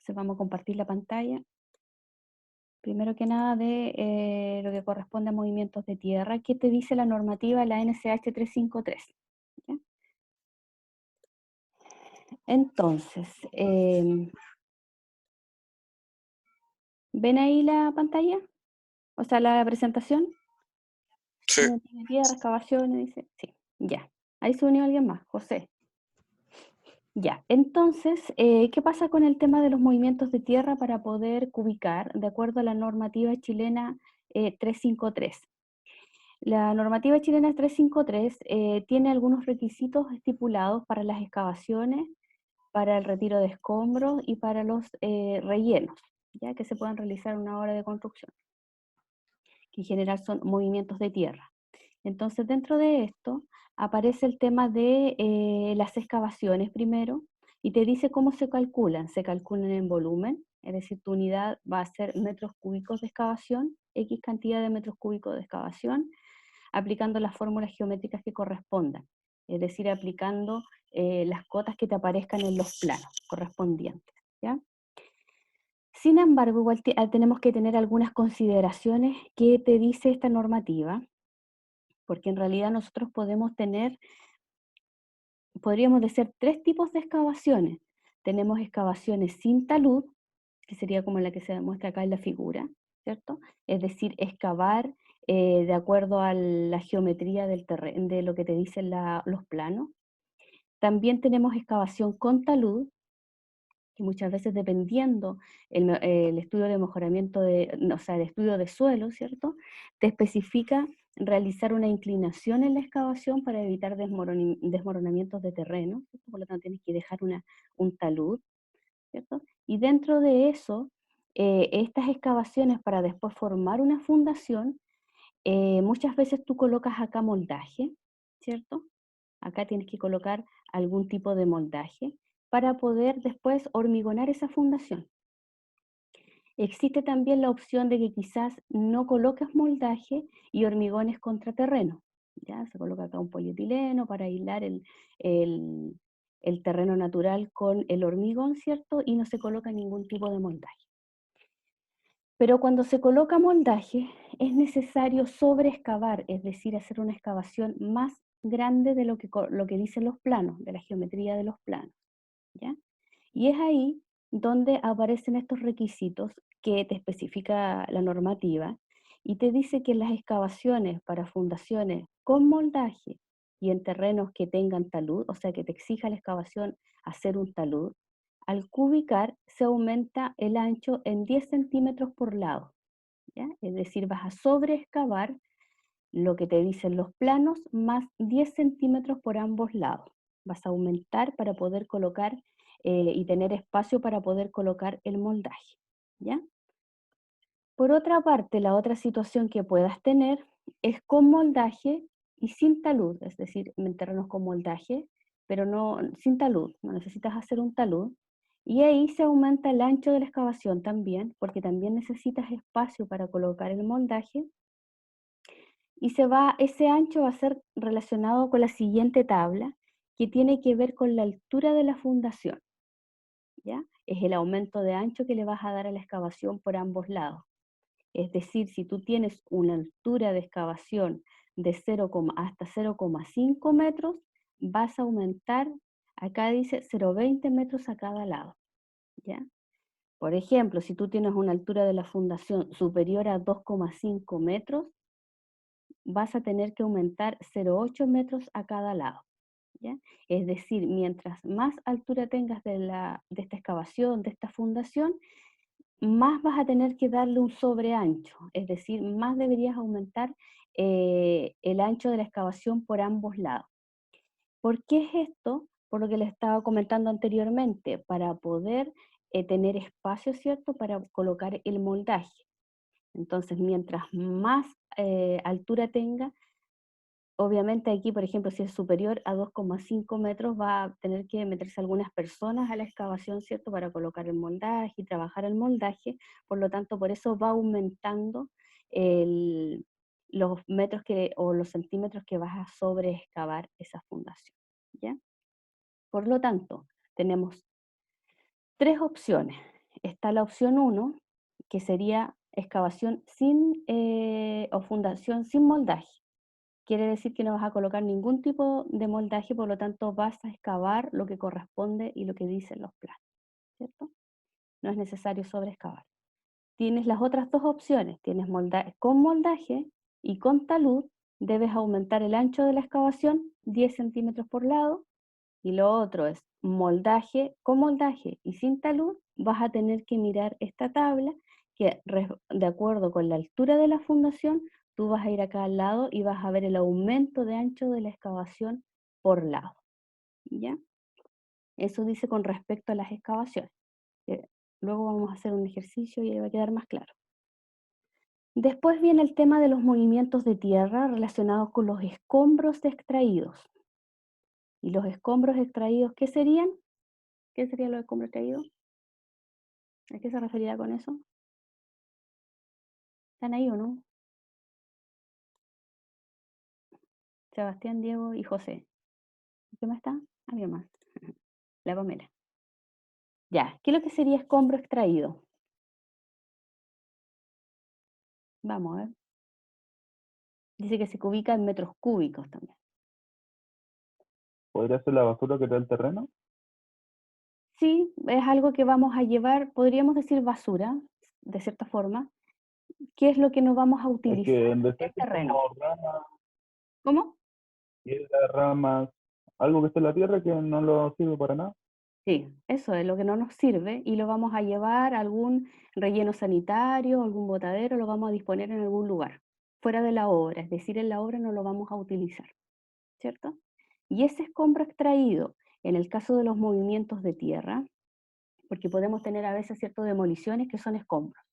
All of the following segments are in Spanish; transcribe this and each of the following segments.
Entonces vamos a compartir la pantalla. Primero que nada de lo que corresponde a movimientos de tierra. ¿Qué te dice la normativa, la NSH 353? ¿Ya? Entonces, ¿ven ahí la pantalla? O sea, la presentación. Sí, Movimientos de tierra, excavaciones, dice. Sí, ya. Ahí se unió alguien más, José. Ya, entonces, ¿qué pasa con el tema de los movimientos de tierra para poder cubicar de acuerdo a la normativa chilena 353? La normativa chilena 353 tiene algunos requisitos estipulados para las excavaciones, para el retiro de escombros y para los rellenos, ya que se puedan realizar en una obra de construcción, que en general son movimientos de tierra. Entonces, dentro de esto aparece el tema de las excavaciones primero, y te dice cómo se calculan. Se calculan en volumen, es decir, tu unidad va a ser metros cúbicos de excavación, X cantidad de metros cúbicos de excavación, aplicando las fórmulas geométricas que correspondan, es decir, aplicando las cotas que te aparezcan en los planos correspondientes, ¿ya? Sin embargo, igual tenemos que tener algunas consideraciones que te dice esta normativa, porque en realidad nosotros podríamos decir tres tipos de excavaciones. Tenemos excavaciones sin talud, que sería como la que se muestra acá en la figura, ¿cierto? Es decir, excavar de acuerdo a la geometría del terreno, de lo que te dicen los planos. También tenemos excavación con talud, que muchas veces dependiendo el estudio de mejoramiento o sea, el estudio de suelo, ¿cierto? Te especifica realizar una inclinación en la excavación para evitar desmoronamientos de terreno, ¿cierto? Por lo tanto tienes que dejar un talud, ¿cierto? Y dentro de eso, estas excavaciones para después formar una fundación, muchas veces tú colocas acá moldaje, ¿cierto? Acá tienes que colocar algún tipo de moldaje para poder después hormigonar esa fundación. Existe también la opción de que quizás no coloques moldaje y hormigones contra terreno. ¿Ya? Se coloca acá un polietileno para aislar el, el terreno natural con el hormigón, ¿cierto? Y no se coloca ningún tipo de moldaje. Pero cuando se coloca moldaje, es necesario sobreexcavar, es decir, hacer una excavación más grande de lo que dicen los planos, de la geometría de los planos, ¿ya? Y es ahí donde aparecen estos requisitos que te especifica la normativa y te dice que las excavaciones para fundaciones con moldaje y en terrenos que tengan talud, o sea que te exija la excavación hacer un talud, al cubicar se aumenta el ancho en 10 centímetros por lado, ¿ya? Es decir, vas a sobreexcavar lo que te dicen los planos más 10 centímetros por ambos lados. Vas a aumentar para poder colocar y tener espacio para poder colocar el moldaje, ¿ya? Por otra parte, la otra situación que puedas tener es con moldaje y sin talud, es decir, en terrenos con moldaje, pero no sin talud, no necesitas hacer un talud. Y ahí se aumenta el ancho de la excavación también, porque también necesitas espacio para colocar el moldaje. Y ese ancho va a ser relacionado con la siguiente tabla, que tiene que ver con la altura de la fundación, ¿ya? Es el aumento de ancho que le vas a dar a la excavación por ambos lados. Es decir, si tú tienes una altura de excavación de 0, hasta 0,5 metros, vas a aumentar, acá dice 0,20 metros a cada lado, ¿ya? Por ejemplo, si tú tienes una altura de la fundación superior a 2,5 metros, vas a tener que aumentar 0,8 metros a cada lado, ¿ya? Es decir, mientras más altura tengas de esta excavación, de esta fundación, más vas a tener que darle un sobreancho, es decir, más deberías aumentar el ancho de la excavación por ambos lados. ¿Por qué es esto? Por lo que les estaba comentando anteriormente, para poder tener espacio, ¿cierto?, para colocar el moldaje. Entonces, mientras más altura tenga, obviamente aquí, por ejemplo, si es superior a 2,5 metros, va a tener que meterse algunas personas a la excavación, ¿cierto?, para colocar el moldaje y trabajar el moldaje. Por lo tanto, por eso va aumentando el- los metros o los centímetros que vas a sobreexcavar esa fundación, ¿ya? Por lo tanto, tenemos tres opciones. está la opción 1, que sería excavación sin, o fundación sin moldaje. Quiere decir que no vas a colocar ningún tipo de moldaje, por lo tanto vas a excavar lo que corresponde y lo que dicen los planos, ¿cierto? No es necesario sobreexcavar. Tienes las otras dos opciones, tienes con moldaje y con talud, debes aumentar el ancho de la excavación 10 centímetros por lado, y lo otro es moldaje, con moldaje y sin talud, vas a tener que mirar esta tabla que de acuerdo con la altura de la fundación, tú vas a ir acá al lado y vas a ver el aumento de ancho de la excavación por lado, ¿ya? Eso dice con respecto a las excavaciones. Luego vamos a hacer un ejercicio y ahí va a quedar más claro. Después viene el tema de los movimientos de tierra relacionados con los escombros extraídos. ¿Y los escombros extraídos qué serían? ¿Qué serían los escombros extraídos? ¿A qué se refería con eso? ¿Están ahí o no? Sebastián, Diego y José. ¿Qué más está? Alguien más. La Pamela. Ya, ¿qué es lo que sería escombro extraído? Vamos a ver. Dice que se ubica en metros cúbicos también. ¿Podría ser la basura que da el terreno? Sí, es algo que vamos a llevar, podríamos decir basura, de cierta forma. ¿Qué es lo que no vamos a Es utilizar que en del defecto es terreno? como ramas, ¿Cómo? piedras, ramas, algo que está en la tierra que no lo sirve para nada. Sí, eso es lo que no nos sirve y lo vamos a llevar a algún relleno sanitario, algún botadero, lo vamos a disponer en algún lugar, fuera de la obra, es decir, en la obra no lo vamos a utilizar, ¿cierto? Y ese escombro extraído, en el caso de los movimientos de tierra, porque podemos tener a veces ciertas demoliciones que son escombros,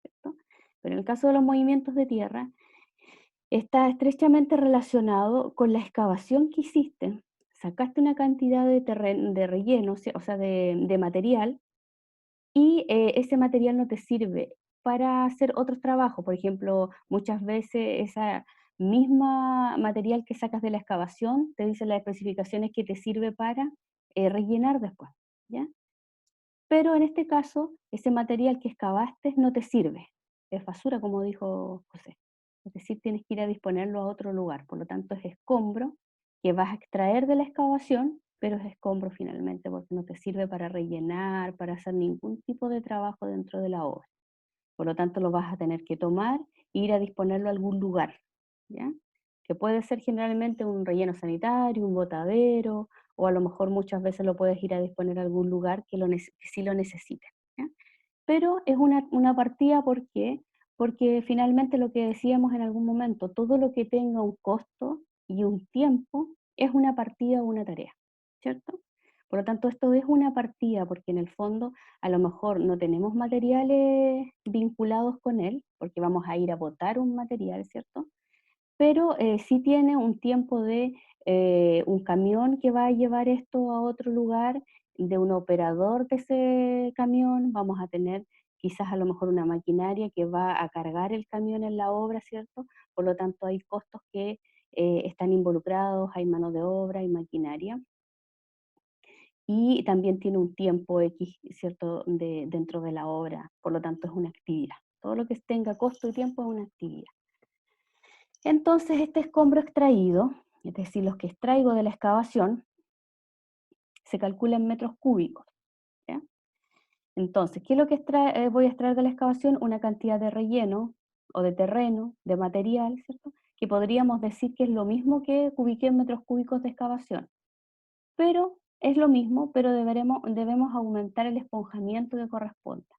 ¿cierto? Pero en el caso de los movimientos de tierra, está estrechamente relacionado con la excavación que hiciste. Sacaste una cantidad de relleno, o sea, de material, y ese material no te sirve para hacer otros trabajos. Por ejemplo, muchas veces esa misma material que sacas de la excavación te dice las especificaciones que te sirve para rellenar después, ¿ya? Pero en este caso, ese material que excavaste no te sirve, es basura, como dijo José. Es decir, tienes que ir a disponerlo a otro lugar. Por lo tanto, es escombro que vas a extraer de la excavación, pero es escombro finalmente, porque no te sirve para rellenar, para hacer ningún tipo de trabajo dentro de la obra. Por lo tanto, lo vas a tener que tomar e ir a disponerlo a algún lugar, ¿ya? Que puede ser generalmente un relleno sanitario, un botadero, o a lo mejor muchas veces lo puedes ir a disponer a algún lugar que sí lo necesite, ¿ya? Pero es una partida, ¿por qué? Porque finalmente lo que decíamos en algún momento, todo lo que tenga un costo y un tiempo es una partida o una tarea, ¿cierto? Por lo tanto, esto es una partida porque en el fondo a lo mejor no tenemos materiales vinculados con él, porque vamos a ir a botar un material, ¿cierto? Pero sí tiene un tiempo de un camión que va a llevar esto a otro lugar, de un operador de ese camión, vamos a tener quizás a lo mejor una maquinaria que va a cargar el camión en la obra, ¿cierto? Por lo tanto, hay costos que están involucrados, hay mano de obra, hay maquinaria. Y también tiene un tiempo X, ¿cierto?, dentro de la obra, por lo tanto es una actividad. Todo lo que tenga costo y tiempo es una actividad. Entonces, este escombro extraído, es decir, los que extraigo de la excavación, se calcula en metros cúbicos, ¿ya? Entonces, ¿qué es lo que voy a extraer de la excavación? Una cantidad de relleno o de terreno, de material, ¿cierto? Que podríamos decir que es lo mismo que cubiqué en metros cúbicos de excavación. Pero es lo mismo, pero debemos aumentar el esponjamiento que corresponda,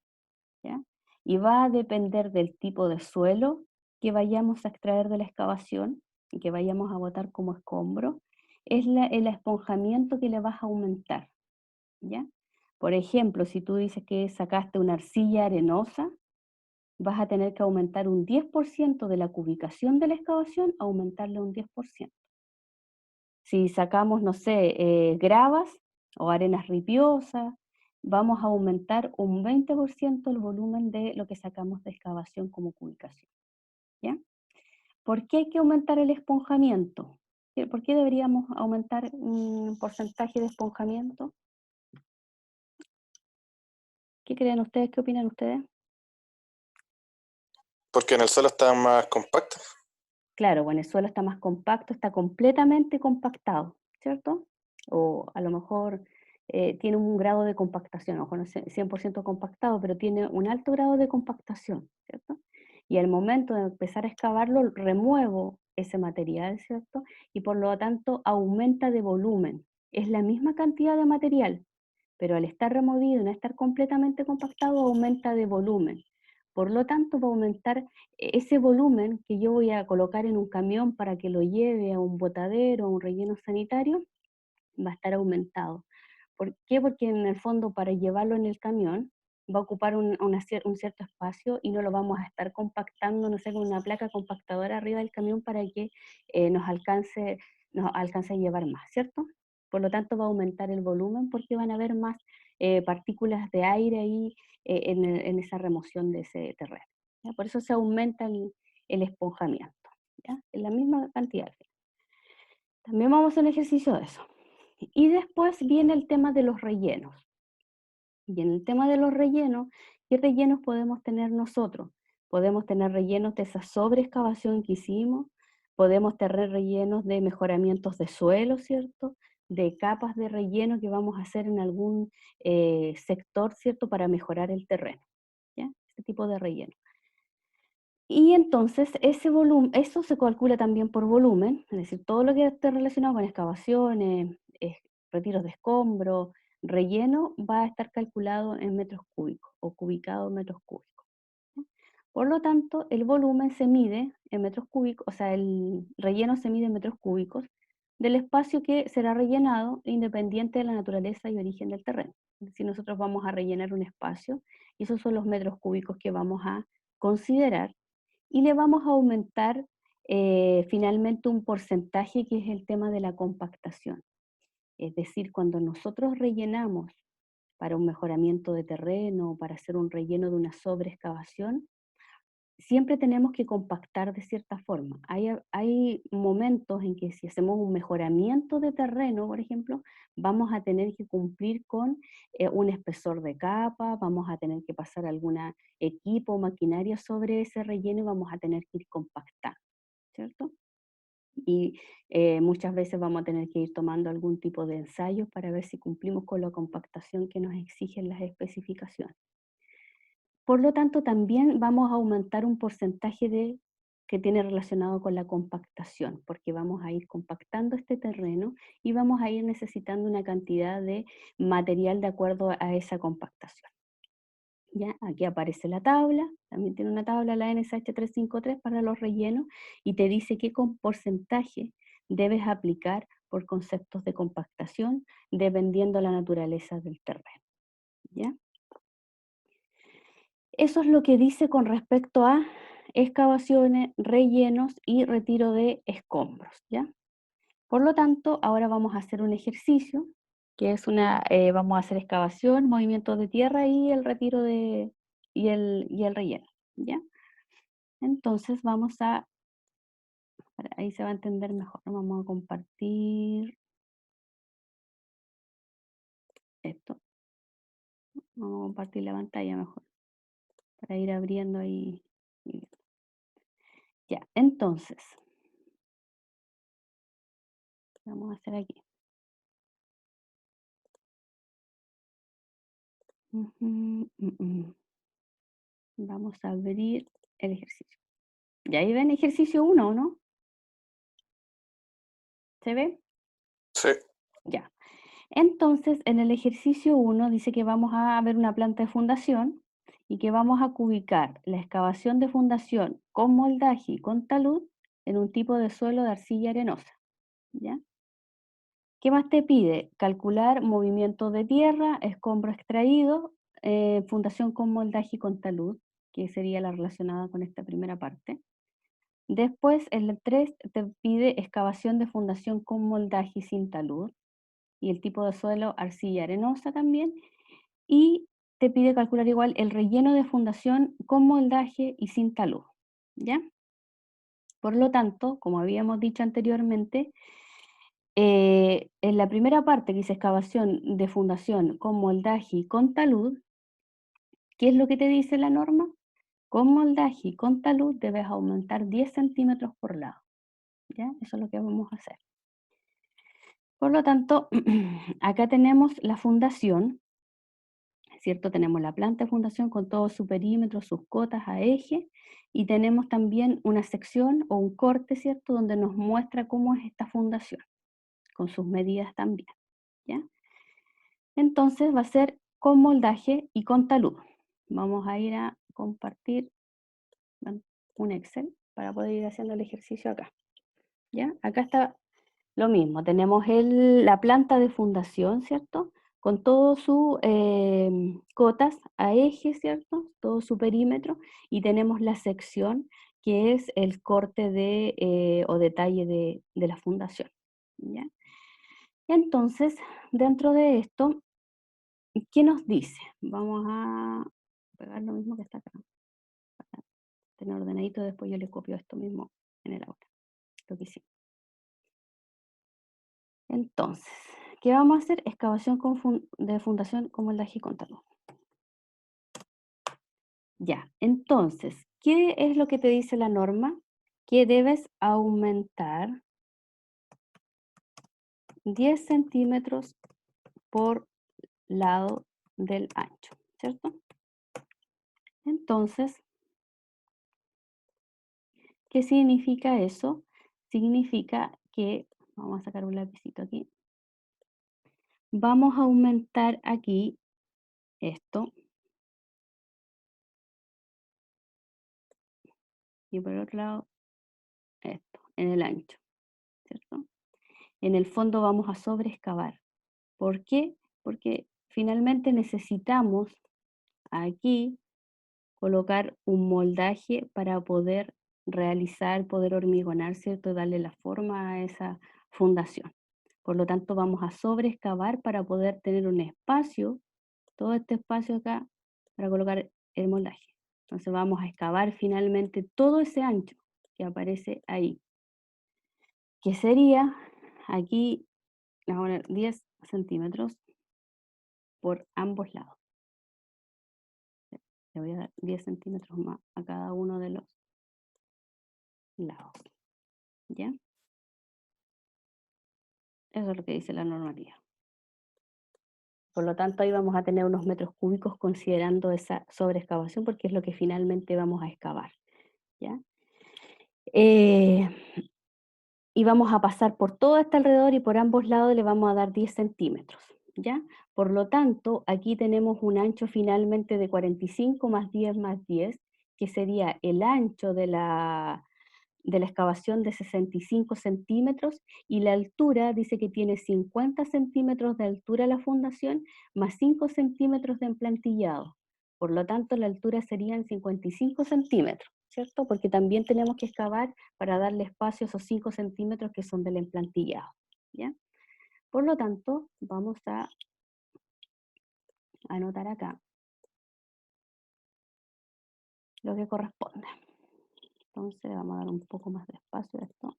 ¿ya? Y va a depender del tipo de suelo que vayamos a extraer de la excavación y que vayamos a botar como escombro, es el esponjamiento que le vas a aumentar, ¿ya? Por ejemplo, si tú dices que sacaste una arcilla arenosa, vas a tener que aumentar un 10% de la cubicación de la excavación, aumentarle un 10%. Si sacamos, no sé, gravas o arenas ripiosas, vamos a aumentar un 20% el volumen de lo que sacamos de excavación como cubicación, ¿ya? ¿Por qué hay que aumentar el esponjamiento? ¿Por qué deberíamos aumentar un porcentaje de esponjamiento? ¿Qué creen ustedes? ¿Qué opinan ustedes? Porque en el suelo está más compacto. Claro, bueno, el suelo está más compacto, está completamente compactado, ¿cierto? O a lo mejor tiene un grado de compactación, ojo, no es 100% compactado, pero tiene un alto grado de compactación, ¿cierto? Y al momento de empezar a excavarlo, remuevo ese material, ¿cierto? Y por lo tanto aumenta de volumen. Es la misma cantidad de material, pero al estar removido y no estar completamente compactado, aumenta de volumen. Por lo tanto, va a aumentar ese volumen que yo voy a colocar en un camión para que lo lleve a un botadero, a un relleno sanitario, va a estar aumentado. ¿Por qué? Porque en el fondo para llevarlo en el camión va a ocupar un cierto espacio y no lo vamos a estar compactando, no sé, con una placa compactadora arriba del camión para que nos alcance a llevar más, ¿cierto? Por lo tanto va a aumentar el volumen porque van a haber más partículas de aire ahí en esa remoción de ese terreno. ¿Ya? Por eso se aumenta el esponjamiento, ¿ya? En la misma cantidad. También vamos a hacer un ejercicio de eso. Y después viene el tema de los rellenos. Y en el tema de los rellenos, ¿qué rellenos podemos tener nosotros? Podemos tener rellenos de esa sobreexcavación que hicimos, podemos tener rellenos de mejoramientos de suelo, ¿cierto? De capas de relleno que vamos a hacer en algún sector, ¿cierto? Para mejorar el terreno, ¿ya? Ese tipo de relleno. Y entonces ese volumen, eso se calcula también por volumen, es decir, todo lo que esté relacionado con excavaciones, retiros de escombros, relleno, va a estar calculado en metros cúbicos o cubicado en metros cúbicos. ¿Ya? Por lo tanto, el volumen se mide en metros cúbicos, o sea, el relleno se mide en metros cúbicos del espacio que será rellenado independiente de la naturaleza y origen del terreno. Si nosotros vamos a rellenar un espacio, y esos son los metros cúbicos que vamos a considerar, y le vamos a aumentar finalmente un porcentaje que es el tema de la compactación. Es decir, cuando nosotros rellenamos para un mejoramiento de terreno, para hacer un relleno de una sobreexcavación, siempre tenemos que compactar de cierta forma. Hay momentos en que si hacemos un mejoramiento de terreno, por ejemplo, vamos a tener que cumplir con un espesor de capa, vamos a tener que pasar algún equipo o maquinaria sobre ese relleno y vamos a tener que ir compactando, ¿cierto? Y muchas veces vamos a tener que ir tomando algún tipo de ensayos para ver si cumplimos con la compactación que nos exigen las especificaciones. Por lo tanto, también vamos a aumentar un porcentaje que tiene relacionado con la compactación, porque vamos a ir compactando este terreno y vamos a ir necesitando una cantidad de material de acuerdo a esa compactación. ¿Ya? Aquí aparece la tabla, también tiene una tabla la NSH 353 para los rellenos y te dice qué porcentaje debes aplicar por conceptos de compactación dependiendo la naturaleza del terreno. ¿Ya? Eso es lo que dice con respecto a excavaciones, rellenos y retiro de escombros, ¿ya? Por lo tanto, ahora vamos a hacer un ejercicio, que es vamos a hacer excavación, movimientos de tierra y el retiro y el relleno, ¿ya? Entonces ahí se va a entender mejor, vamos a compartir esto, vamos a compartir la pantalla mejor, para ir abriendo ahí. Ya, entonces, vamos a hacer aquí. Vamos a abrir el ejercicio. Y ahí ven ejercicio 1, ¿no? ¿Se ve? Sí. Ya. Entonces, en el ejercicio 1 dice que vamos a ver una planta de fundación y que vamos a ubicar la excavación de fundación con moldaje y con talud en un tipo de suelo de arcilla arenosa. ¿Ya? ¿Qué más te pide? Calcular movimientos de tierra, escombro extraído, fundación con moldaje y con talud, que sería la relacionada con esta primera parte. Después, el 3 te pide excavación de fundación con moldaje y sin talud, y el tipo de suelo arcilla arenosa también, y te pide calcular igual el relleno de fundación con moldaje y sin talud, ¿ya? Por lo tanto, como habíamos dicho anteriormente, en la primera parte que dice excavación de fundación con moldaje y con talud, ¿Qué es lo que te dice la norma? Con moldaje y con talud debes aumentar 10 centímetros por lado. ¿Ya? Eso es lo que vamos a hacer. Por lo tanto, acá tenemos la fundación, ¿cierto? Tenemos la planta de fundación con todo su perímetro, sus cotas a eje, y tenemos también una sección o un corte, ¿cierto? Donde nos muestra cómo es esta fundación, con sus medidas también, ¿ya? Entonces va a ser con moldaje y con talud. Vamos a ir a compartir un Excel para poder ir haciendo el ejercicio acá, ¿ya? Acá está lo mismo, tenemos la planta de fundación, ¿cierto? Con todo su cotas a eje, ¿cierto? Todo su perímetro, y tenemos la sección que es el corte o detalle de la fundación, ¿ya? Entonces, dentro de esto, ¿qué nos dice? Vamos a pegar lo mismo que está acá, para tener ordenadito, después yo le copio esto mismo en el aula, lo que hicimos. Entonces, ¿qué vamos a hacer? Excavación de fundación con moldaje y con talud. Ya, entonces, ¿qué es lo que te dice la norma? Que debes aumentar 10 centímetros por lado del ancho, ¿cierto? Entonces, ¿qué significa eso? Significa que, vamos a sacar un lapicito aquí, vamos a aumentar aquí esto, y por el otro lado esto, en el ancho, ¿cierto? En el fondo vamos a sobreexcavar. ¿Por qué? Porque finalmente necesitamos aquí colocar un moldaje para poder realizar, poder hormigonar, ¿cierto? Darle la forma a esa fundación. Por lo tanto, vamos a sobreexcavar para poder tener un espacio, todo este espacio acá, para colocar el moldaje. Entonces vamos a excavar finalmente todo ese ancho que aparece ahí, que sería, aquí, vamos a poner 10 centímetros por ambos lados. Le voy a dar 10 centímetros más a cada uno de los lados. ¿Ya? Eso es lo que dice la normativa. Por lo tanto, ahí vamos a tener unos metros cúbicos considerando esa sobreexcavación, porque es lo que finalmente vamos a excavar. ¿Ya? Y vamos a pasar por todo este alrededor y por ambos lados le vamos a dar 10 centímetros. ¿Ya? Por lo tanto, aquí tenemos un ancho finalmente de 45 más 10 más 10, que sería el ancho de la excavación de 65 centímetros, y la altura dice que tiene 50 centímetros de altura la fundación más 5 centímetros de emplantillado. Por lo tanto, la altura serían 55 centímetros, ¿cierto? Porque también tenemos que excavar para darle espacio a esos 5 centímetros que son del emplantillado, ¿ya? Por lo tanto, vamos a anotar acá lo que corresponde. Entonces vamos a dar un poco más de espacio a esto.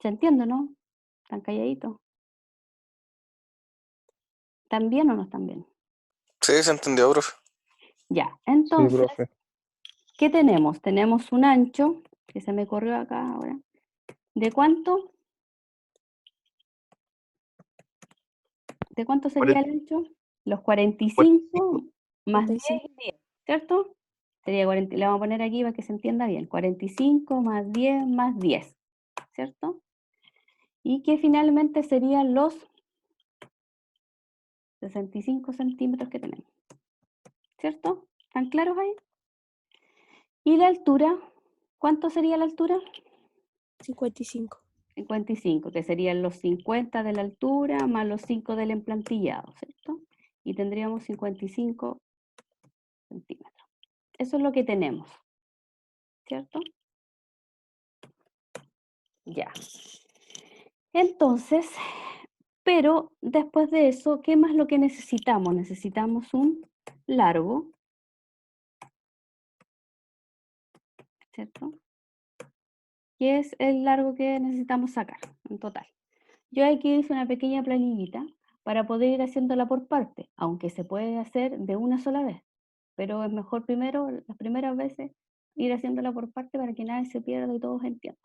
¿Se entiende, no? ¿Están calladitos? ¿Están bien o no están bien? Sí, se entendió, profe. Ya, Sí, entonces, profe. ¿qué tenemos? Tenemos un ancho, que se me corrió acá ahora. ¿De cuánto? ¿De cuánto sería el ancho? Los 45 más 10 45. y 10, ¿cierto? Sería 40, le vamos a poner aquí para que se entienda bien. 45 más 10 más 10, ¿cierto? Y que finalmente serían los 65 centímetros que tenemos, ¿cierto? ¿Están claros ahí? ¿Y la altura? ¿Cuánto sería la altura? 55. 55, que serían los 50 de la altura más los 5 del emplantillado, ¿cierto? Y tendríamos 55 centímetros. Eso es lo que tenemos, ¿cierto? Ya. Entonces, pero después de eso, ¿qué más lo que necesitamos? Necesitamos un largo, ¿cierto? ¿Qué es el largo que necesitamos sacar en total? Yo aquí hice una pequeña planillita para poder ir haciéndola por parte, aunque se puede hacer de una sola vez. pero es mejor primero, las primeras veces, ir haciéndola por parte para que nadie se pierda y todos entiendan.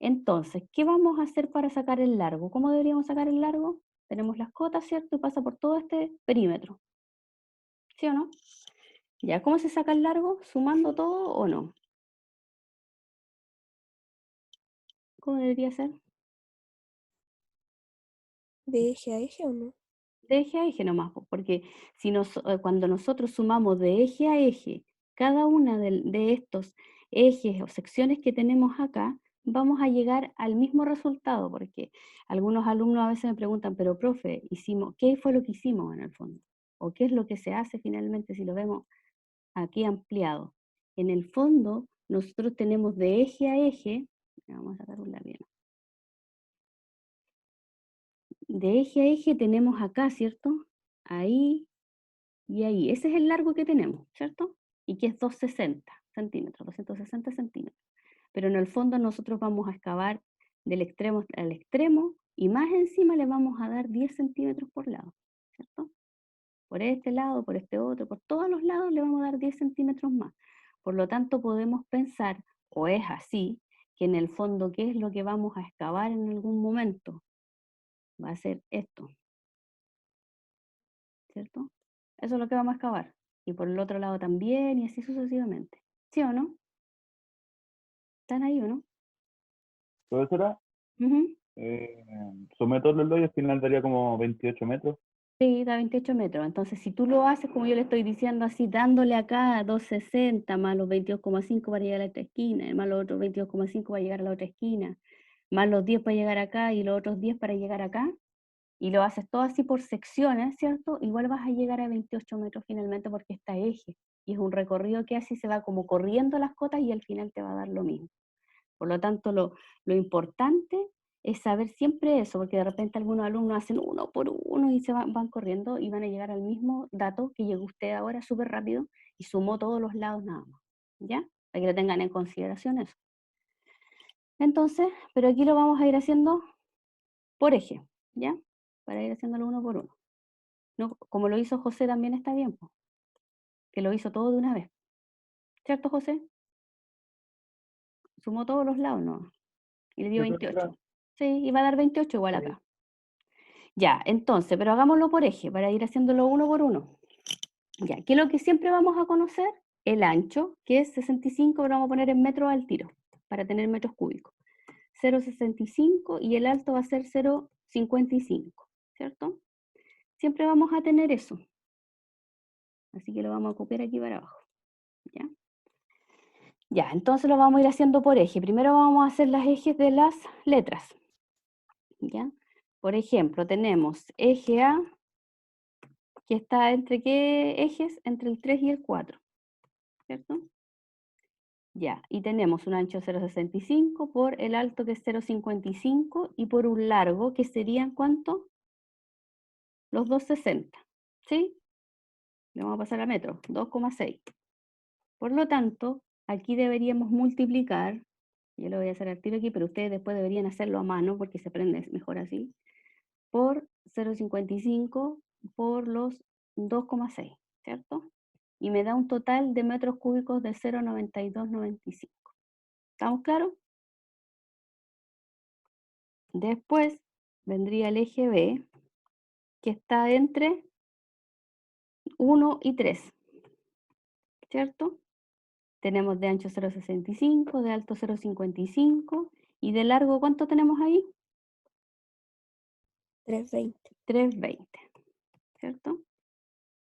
Entonces, ¿qué vamos a hacer para sacar el largo? ¿Cómo deberíamos sacar el largo? Tenemos las cotas, ¿cierto? Y pasa por todo este perímetro. ¿Sí o no? Ya, ¿cómo se saca el largo? ¿Sumando todo o no? ¿Cómo debería ser? ¿De eje a eje o no? De eje a eje nomás, porque si cuando nosotros sumamos de eje a eje cada una de estos ejes o secciones que tenemos acá, vamos a llegar al mismo resultado, porque algunos alumnos a veces me preguntan, pero profe, ¿qué fue lo que hicimos en el fondo? ¿O qué es lo que se hace finalmente si lo vemos aquí ampliado? En el fondo, nosotros tenemos de eje a eje, vamos a sacar un lápiz, de eje a eje tenemos acá, ¿cierto? Ahí y ahí. Ese es el largo que tenemos, ¿cierto? Y que es 260 centímetros, 260 centímetros. Pero en el fondo nosotros vamos a excavar del extremo al extremo y más encima le vamos a dar 10 centímetros por lado, ¿cierto? Por este lado, por este otro, por todos los lados le vamos a dar 10 centímetros más. Por lo tanto, podemos pensar, o es así, que en el fondo, ¿qué es lo que vamos a excavar en algún momento? Va a ser esto, ¿cierto? Eso es lo que vamos a excavar. Y por el otro lado también, y así sucesivamente. ¿Sí o no? ¿Están ahí o no? Profesora, Ujú. sumé todos los dos y al final daría como 28 metros. Sí, da 28 metros. Entonces, si tú lo haces, como yo le estoy diciendo así, dándole acá 260 más los 22,5 para llegar a la otra esquina, más los otros 22,5 para llegar a la otra esquina, más los 10 para llegar acá y los otros 10 para llegar acá, y lo haces todo así por secciones, ¿cierto? Igual vas a llegar a 28 metros finalmente porque está eje. Y es un recorrido que así se va como corriendo las cotas y al final te va a dar lo mismo. Por lo tanto, lo importante es saber siempre eso, porque de repente algunos alumnos hacen uno por uno y van corriendo y van a llegar al mismo dato que llegó usted ahora súper rápido y sumó todos los lados nada más. ¿Ya? Para que lo tengan en consideración eso. Entonces, pero aquí lo vamos a ir haciendo por eje, ¿ya? Para ir haciéndolo uno por uno. No, como lo hizo José también está bien, po, que lo hizo todo de una vez. ¿Cierto, José? Sumó todos los lados, ¿no? Y le dio Sí, profesora. 28. Sí, y va a dar 28 igual Sí. acá. Ya, entonces, pero hagámoslo por eje, para ir haciéndolo uno por uno. Ya, ¿qué es lo que siempre vamos a conocer? El ancho, que es 65, pero vamos a poner en metros al tiro, para tener metros cúbicos. 0,65 y el alto va a ser 0,55, ¿cierto? Siempre vamos a tener eso. Así que lo vamos a copiar aquí para abajo. ¿Ya? Ya, entonces lo vamos a ir haciendo por eje. Primero vamos a hacer las ejes de las letras. ¿Ya? Por ejemplo, tenemos eje A, que está entre qué ejes? Entre el 3 y el 4, ¿cierto? Ya, y tenemos un ancho 0,65 por el alto que es 0,55 y por un largo que serían ¿cuánto? Los 2,60, ¿sí? Le vamos a pasar a metros, 2,6. Por lo tanto, aquí deberíamos multiplicar, yo lo voy a hacer al tiro aquí, pero ustedes después deberían hacerlo a mano porque se aprende mejor así, por 0,55 por los 2,6, ¿cierto? Y me da un total de metros cúbicos de 0,9295. ¿Estamos claros? Después vendría el eje B, que está entre 1 y 3, ¿cierto? Tenemos de ancho 0,65, de alto 0,55 y de largo, ¿cuánto tenemos ahí? 320. 320, ¿cierto?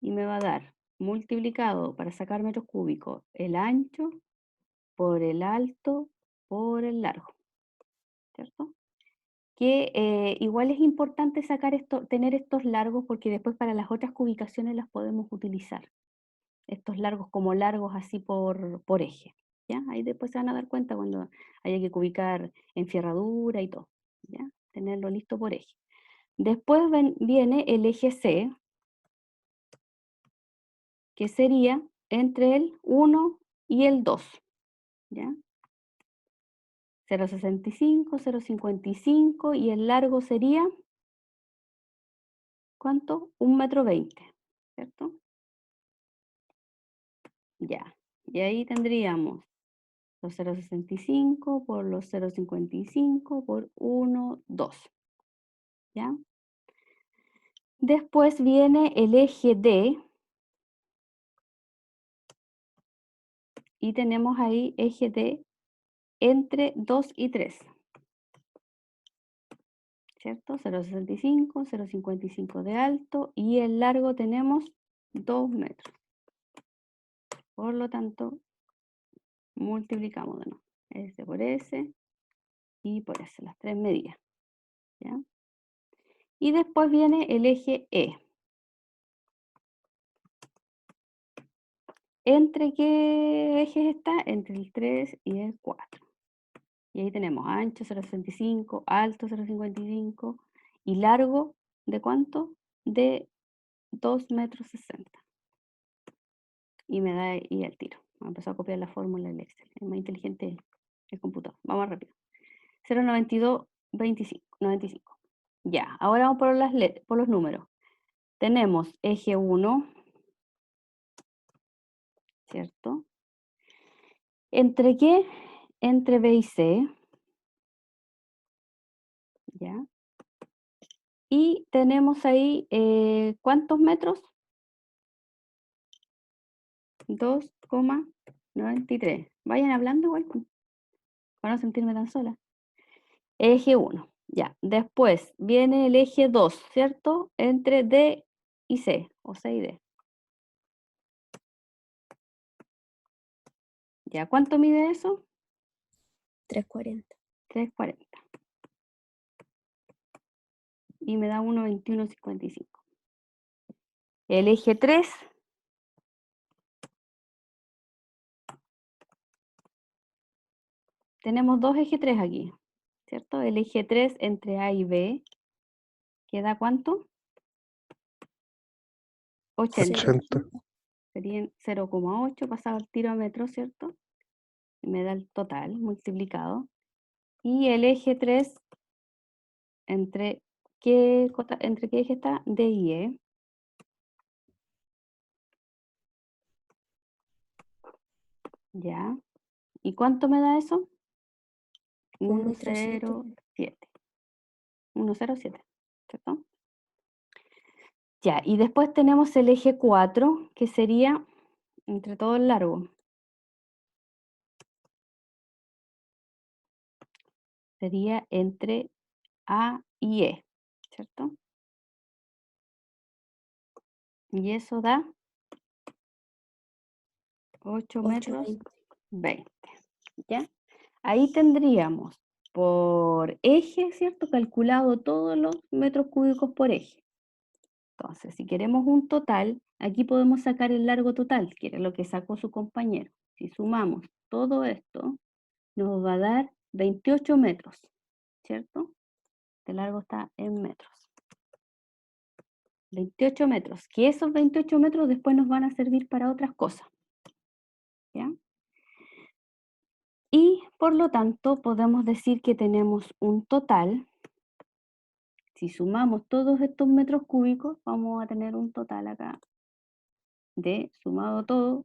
Y me va a dar multiplicado para sacar metros cúbicos el ancho por el alto por el largo, ¿cierto? Que igual es importante tener estos largos porque después para las otras cubicaciones las podemos utilizar. Estos largos como largos así por eje, ¿ya? Ahí después se van a dar cuenta cuando haya que cubicar en ferradura y todo, ¿ya? Tenerlo listo por eje. Después viene el eje C, que sería entre el 1 y el 2, ¿ya? 0,65, 0,55 y el largo sería, ¿cuánto? 1,20 m, ¿cierto? Ya. Y ahí tendríamos los 0,65 por los 0,55 por 1, 2. ¿Ya? Después viene el eje D. Y tenemos ahí eje D entre 2 y 3. ¿Cierto? 0,65, 0,55 de alto y el largo tenemos 2 metros. Por lo tanto, multiplicamos de nuevo. S por S y por S, las tres medidas. ¿Ya? Y después viene el eje E. ¿Entre qué ejes está? Entre el 3 y el 4. Y ahí tenemos ancho 0,65, alto 0,55 y largo ¿de cuánto? De 2,60 metros. Y me da ahí el tiro. Empezó a copiar la fórmula del Excel. Es más inteligente el computador. Vamos rápido. 0,92, 95. Ya, ahora vamos por los números. Tenemos eje 1, ¿cierto? ¿Entre qué? Entre B y C. ¿Ya? Y tenemos ahí, ¿cuántos metros? 2,93. Vayan hablando igual, para no sentirme tan sola. Eje 1, ya. Después viene el eje 2, ¿cierto? Entre D y C, o C y D. ¿Ya cuánto mide eso? 340. 3,40. Y me da 1,21,55. El eje 3. Tenemos dos ejes 3 aquí, ¿cierto? El eje 3 entre A y B, ¿que da cuánto? 80. 80. Serían 0,8 pasado al tiro a metro, ¿cierto? Y me da el total multiplicado. Y el eje 3, ¿entre qué eje está? D y E. Ya. ¿Y cuánto me da eso? 1,07. 1,07, ¿cierto? Ya, y después tenemos el eje 4, que sería entre todo el largo. Sería entre A y E, ¿cierto? Y eso da 8 metros 820. 20, ¿ya? Ahí tendríamos por eje, ¿cierto? Calculado todos los metros cúbicos por eje. Entonces, si queremos un total, aquí podemos sacar el largo total, que era lo que sacó su compañero. Si sumamos todo esto, nos va a dar 28 metros, ¿cierto? El largo está en metros. 28 metros, que esos 28 metros después nos van a servir para otras cosas. ¿Ya? Y por lo tanto podemos decir que tenemos un total, si sumamos todos estos metros cúbicos, vamos a tener un total acá de, sumado todo,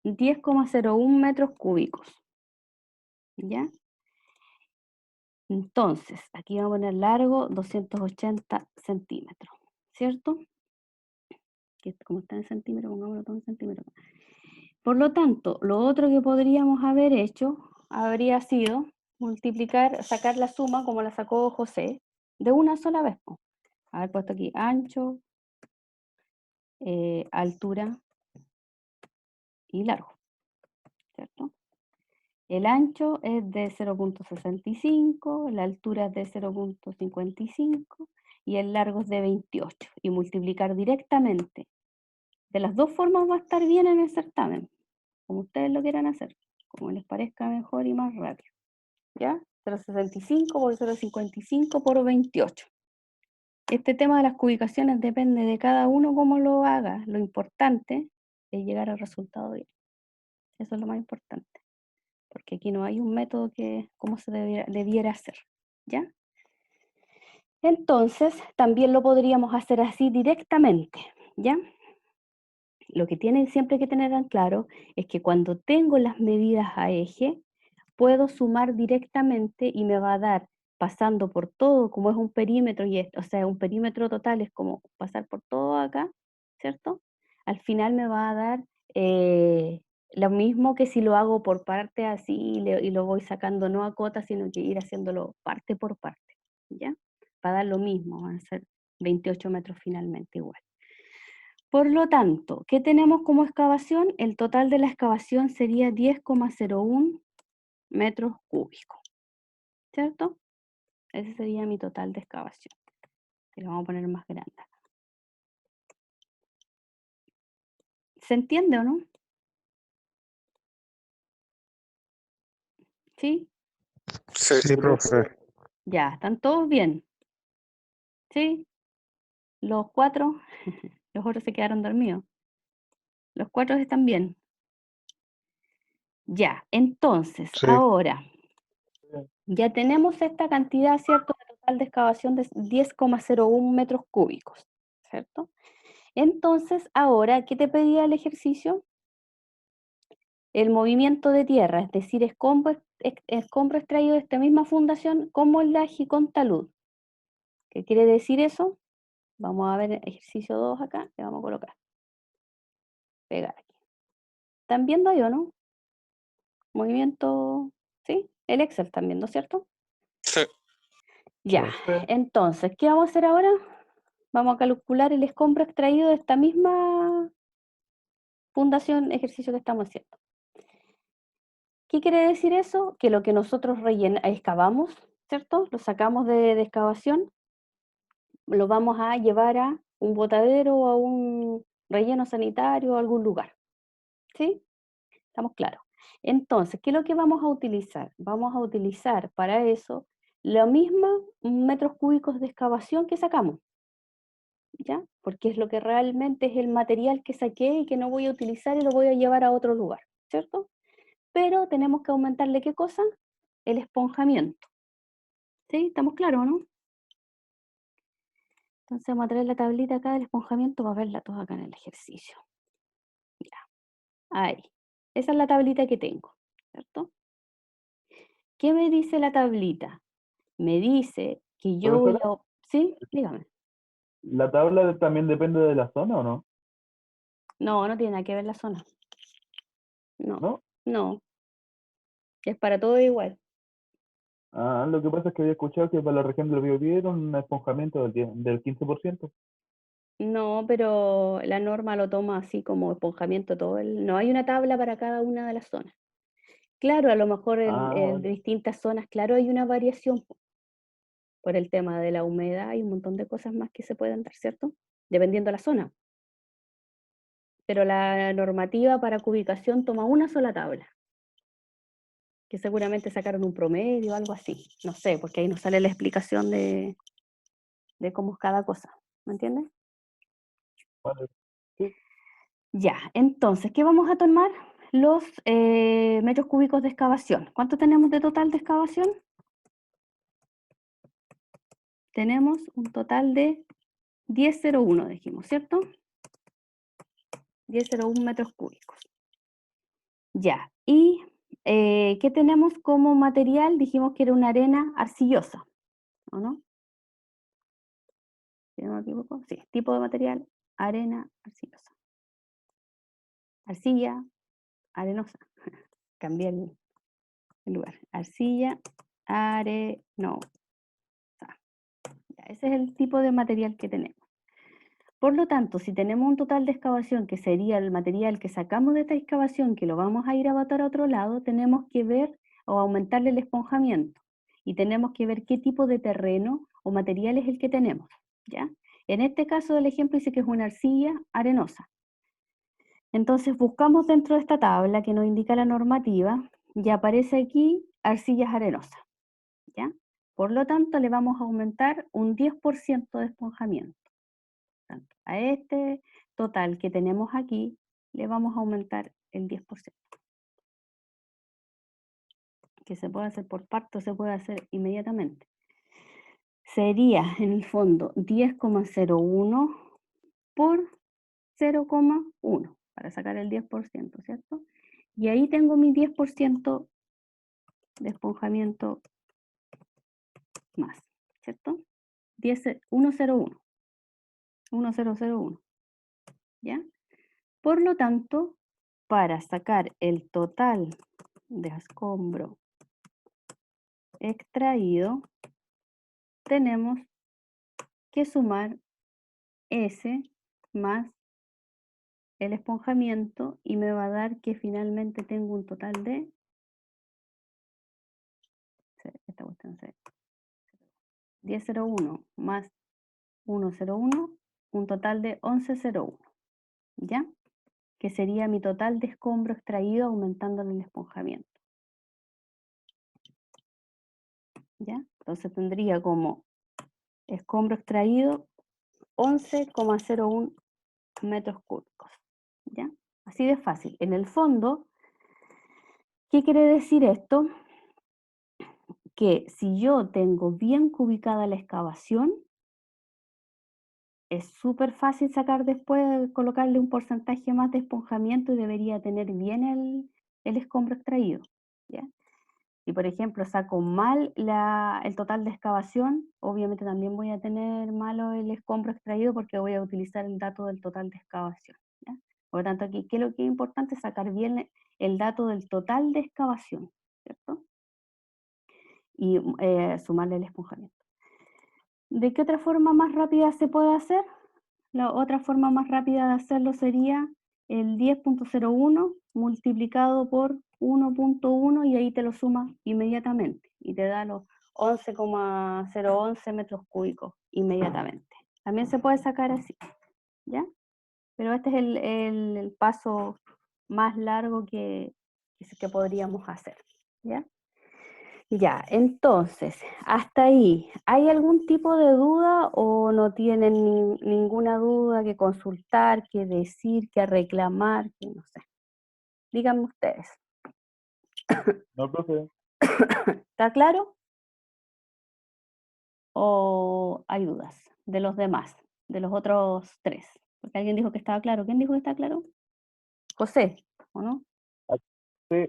10,01 metros cúbicos. ¿Ya? Entonces, aquí vamos a poner largo 280 centímetros, ¿cierto? Que como está en centímetros, pongámoslo todo en centímetros. Por lo tanto, lo otro que podríamos haber hecho habría sido multiplicar, sacar la suma como la sacó José, de una sola vez. Haber puesto aquí ancho, altura y largo, ¿cierto? El ancho es de 0,65, la altura es de 0,55 y el largo es de 28. Y multiplicar directamente. De las dos formas va a estar bien en el certamen, como ustedes lo quieran hacer, como les parezca mejor y más rápido. ¿Ya? 0,65 por 0,55 por 28. Este tema de las cubicaciones depende de cada uno cómo lo haga. Lo importante es llegar al resultado bien. Eso es lo más importante. Porque aquí no hay un método que cómo se debiera hacer. ¿Ya? Entonces, también lo podríamos hacer así directamente. ¿Ya? lo que tienen siempre que tener en claro es que cuando tengo las medidas a eje, puedo sumar directamente y me va a dar, pasando por todo, como es un perímetro, o sea, un perímetro total es como pasar por todo acá, ¿cierto? Al final me va a dar lo mismo que si lo hago por parte así y lo voy sacando no a cota, sino que ir haciéndolo parte por parte, ¿ya? Va a dar lo mismo, van a ser 28 metros finalmente igual. Por lo tanto, ¿qué tenemos como excavación? El total de la excavación sería 10,01 metros cúbicos, ¿cierto? Ese sería mi total de excavación. Y lo vamos a poner más grande. ¿Se entiende o no? ¿Sí? Sí, Sí, profe. Ya, ¿están todos bien? ¿Sí? Los 4, los otros se quedaron dormidos. Los 4 están bien. Ya, entonces, Sí. ahora, ya tenemos esta cantidad, ¿cierto? De total de excavación de 10,01 metros cúbicos, ¿cierto? Entonces, ahora, ¿qué te pedía el ejercicio? El movimiento de tierra, es decir, escombro extraído de esta misma fundación como la Gicón Talud. ¿Qué quiere decir eso? Vamos a ver el ejercicio 2 acá, le vamos a colocar. Pegar aquí. ¿Están viendo ahí o no? Movimiento, ¿sí? El Excel están viendo, ¿cierto? sí. Ya, Sí. entonces, ¿qué vamos a hacer ahora? Vamos a calcular el escombro extraído de esta misma fundación, ejercicio que estamos haciendo. ¿Qué quiere decir eso? Que lo que nosotros excavamos, ¿cierto? Lo sacamos de excavación, lo vamos a llevar a un botadero o a un relleno sanitario o a algún lugar. ¿Sí? ¿Estamos claros? Entonces, ¿qué es lo que vamos a utilizar? Vamos a utilizar para eso los mismos metros cúbicos de excavación que sacamos, ¿ya? Porque es lo que realmente es el material que saqué y que no voy a utilizar y lo voy a llevar a otro lugar, ¿cierto? Pero tenemos que aumentarle, ¿qué cosa? El esponjamiento. ¿Sí? ¿Estamos claros, no? Entonces vamos a traer la tablita acá del esponjamiento para verla toda acá en el ejercicio. Ya, ahí. Esa es la tablita que tengo, ¿cierto? ¿Qué me dice la tablita? Me dice que yo voy Profesora, a... ¿Sí? Dígame. ¿la tabla también depende de la zona o no? No, no tiene nada que ver la zona. No, ¿No? no. Es para todo igual. Ah, lo que pasa es que había escuchado que para la región del Biobío era un esponjamiento del 15%. No, pero la norma lo toma así como esponjamiento todo el... No hay una tabla para cada una de las zonas. Claro, a lo mejor Ah, en vale. distintas zonas, claro, hay una variación por el tema de la humedad y un montón de cosas más que se pueden dar, ¿cierto? Dependiendo de la zona. Pero la normativa para cubicación toma una sola tabla, que seguramente sacaron un promedio o algo así. No sé, porque ahí nos sale la explicación de cómo es cada cosa. ¿Me entiendes? Vale. Sí. Ya, entonces, ¿qué vamos a tomar? Los metros cúbicos de excavación. ¿Cuánto tenemos de total de excavación? Tenemos un total de 10,01, dijimos, ¿cierto? 10,01 metros cúbicos. Ya, y ¿qué tenemos como material? Dijimos que era una arena arcillosa, ¿o no? Si no me equivoco, sí, tipo de material, arena arcillosa. Arcilla, arenosa. Cambié el lugar. Arcilla, arenosa. Ya, ese es el tipo de material que tenemos. Por lo tanto, si tenemos un total de excavación, que sería el material que sacamos de esta excavación, que lo vamos a ir a botar a otro lado, tenemos que ver o aumentarle el esponjamiento. Y tenemos que ver qué tipo de terreno o material es el que tenemos, ¿ya? En este caso del ejemplo dice que es una arcilla arenosa. Entonces buscamos dentro de esta tabla que nos indica la normativa y aparece aquí arcillas arenosas, ¿ya? Por lo tanto, le vamos a aumentar un 10% de esponjamiento. A este total que tenemos aquí, le vamos a aumentar el 10%. Que se puede hacer por parto, se puede hacer inmediatamente. Sería, en el fondo, 10,01 por 0,1. para sacar el 10%, ¿cierto? Y ahí tengo mi 10% de esponjamiento más, ¿cierto? 101, 1001, ¿ya? Por lo tanto, para sacar el total de escombro extraído, tenemos que sumar S más el esponjamiento y me va a dar que finalmente tengo un total de... Esta cuestión es 1001 más 101, un total de 1101, ¿ya? Que sería mi total de escombro extraído aumentándole el esponjamiento. ¿Ya? Entonces tendría como escombro extraído 11,01 metros cúbicos. ¿Ya? Así de fácil. En el fondo, ¿qué quiere decir esto? Que si yo tengo bien cubicada la excavación, es súper fácil sacar después, colocarle un porcentaje más de esponjamiento y debería tener bien el escombro extraído. ¿Ya? Si por ejemplo saco mal el total de excavación, obviamente también voy a tener malo el escombro extraído porque voy a utilizar el dato del total de excavación. ¿Ya? Por lo tanto, aquí, ¿qué es lo que es importante? Sacar bien el dato del total de excavación, ¿cierto? Y sumarle el esponjamiento. ¿De qué otra forma más rápida se puede hacer? La otra forma más rápida de hacerlo sería el 10.01 multiplicado por 1.1 y ahí te lo sumas inmediatamente y te da los 11,011 metros cúbicos inmediatamente. También se puede sacar así, ¿ya? Pero este es el paso más largo que podríamos hacer, ¿ya? Ya, entonces, hasta ahí, ¿hay algún tipo de duda o no tienen ninguna duda que consultar, que decir, que reclamar, que no sé? Díganme ustedes. No, profe. ¿Está claro? ¿O hay dudas de los demás, de los otros tres? Porque alguien dijo que estaba claro. ¿Quién dijo que está claro? José, ¿o no? Sí,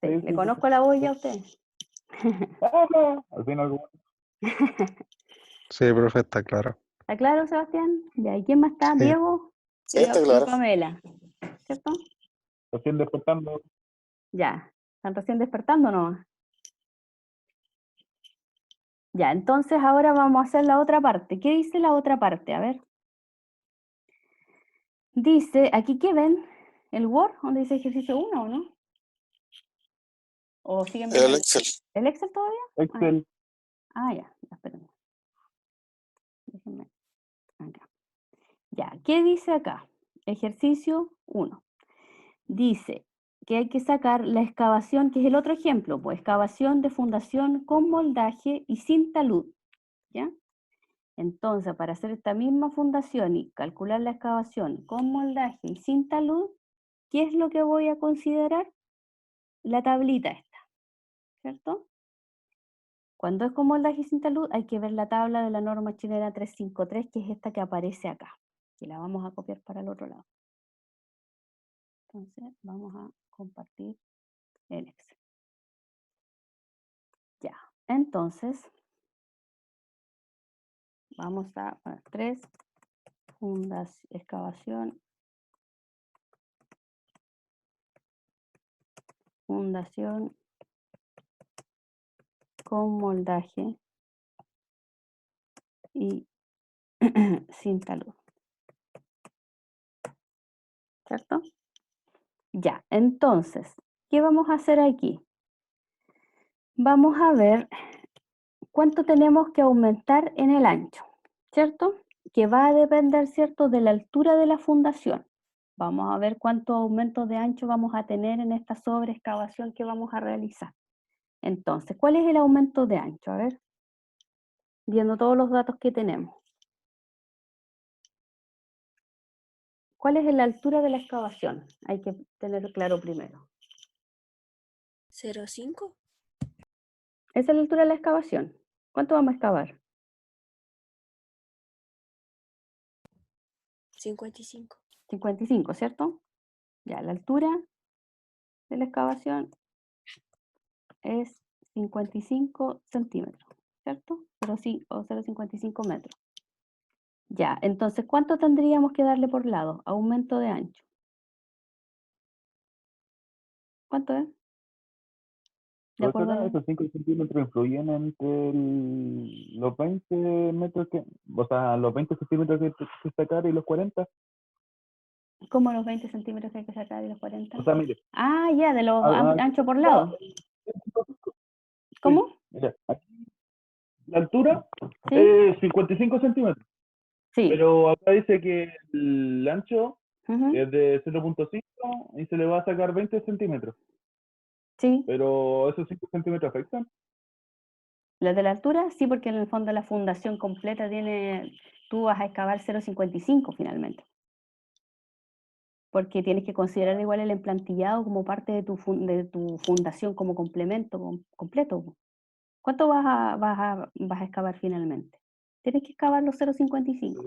Sí, sí, le sí, conozco la voz ya a usted. al fin algo. Sí, profe, está claro. ¿Está claro, Sebastián? Ya, ¿y quién más está? Sí. Diego Sí, está y claro. Pamela, ¿cierto? Recién despertando. Ya, están recién despertando nomás. Ya, entonces ahora vamos a hacer la otra parte. ¿Qué dice la otra parte? A ver. Dice, aquí que ven, el Word, donde dice ejercicio 1, ¿o no? ¿O siguen viendo El Excel. el Excel todavía? Excel. Ya, espérenme. Déjenme acá. Ya, ¿qué dice acá? Ejercicio 1. Dice que hay que sacar la excavación, que es el otro ejemplo, pues excavación de fundación con moldaje y sin talud, ¿ya? Entonces, para hacer esta misma fundación y calcular la excavación con moldaje y sin talud, ¿qué es lo que voy a considerar? La tablita esta, ¿cierto? Cuando es con moldaje y sin talud, hay que ver la tabla de la norma chilena 353, que es esta que aparece acá, y la vamos a copiar para el otro lado. Entonces, vamos a compartir el Excel. Ya, entonces, vamos a poner 3, excavación, fundación con moldaje y sin talud. ¿Cierto? Ya, entonces, ¿qué vamos a hacer aquí? Vamos a ver cuánto tenemos que aumentar en el ancho, ¿cierto? Que va a depender, ¿cierto?, de la altura de la fundación. Vamos a ver cuánto aumento de ancho vamos a tener en esta sobreexcavación que vamos a realizar. Entonces, ¿cuál es el aumento de ancho? A ver, viendo todos los datos que tenemos. ¿Cuál es la altura de la excavación? Hay que tenerlo claro primero. 0,5. Esa es la altura de la excavación. ¿Cuánto vamos a excavar? 55. 55, ¿cierto? Ya, la altura de la excavación es 55 centímetros, ¿cierto? O 0,55 metros. Ya, entonces, ¿cuánto tendríamos que darle por lado? Aumento de ancho. ¿Cuánto es? De acuerdo a Profesora, la... esos 5 centímetros influyen entre los 20 metros o sea, los 20 centímetros que sacar y los 40. ¿Cómo los 20 centímetros que hay que sacar de los 40? O sea, mire, Ah, ya, de los a- ancho por a- lado. sí, ¿Cómo? mira, aquí la altura ¿Sí? es 55 centímetros, Sí. pero acá dice que el ancho Ujú, es de 0,5 y se le va a sacar 20 centímetros, sí. pero esos 5 centímetros afectan. ¿Los de la altura? Sí, porque en el fondo la fundación completa tiene... Tú vas a excavar 0,55 finalmente. Porque tienes que considerar igual el emplantillado como parte de de tu fundación como complemento completo. ¿Cuánto vas a excavar finalmente? Tienes que excavar los 0,55.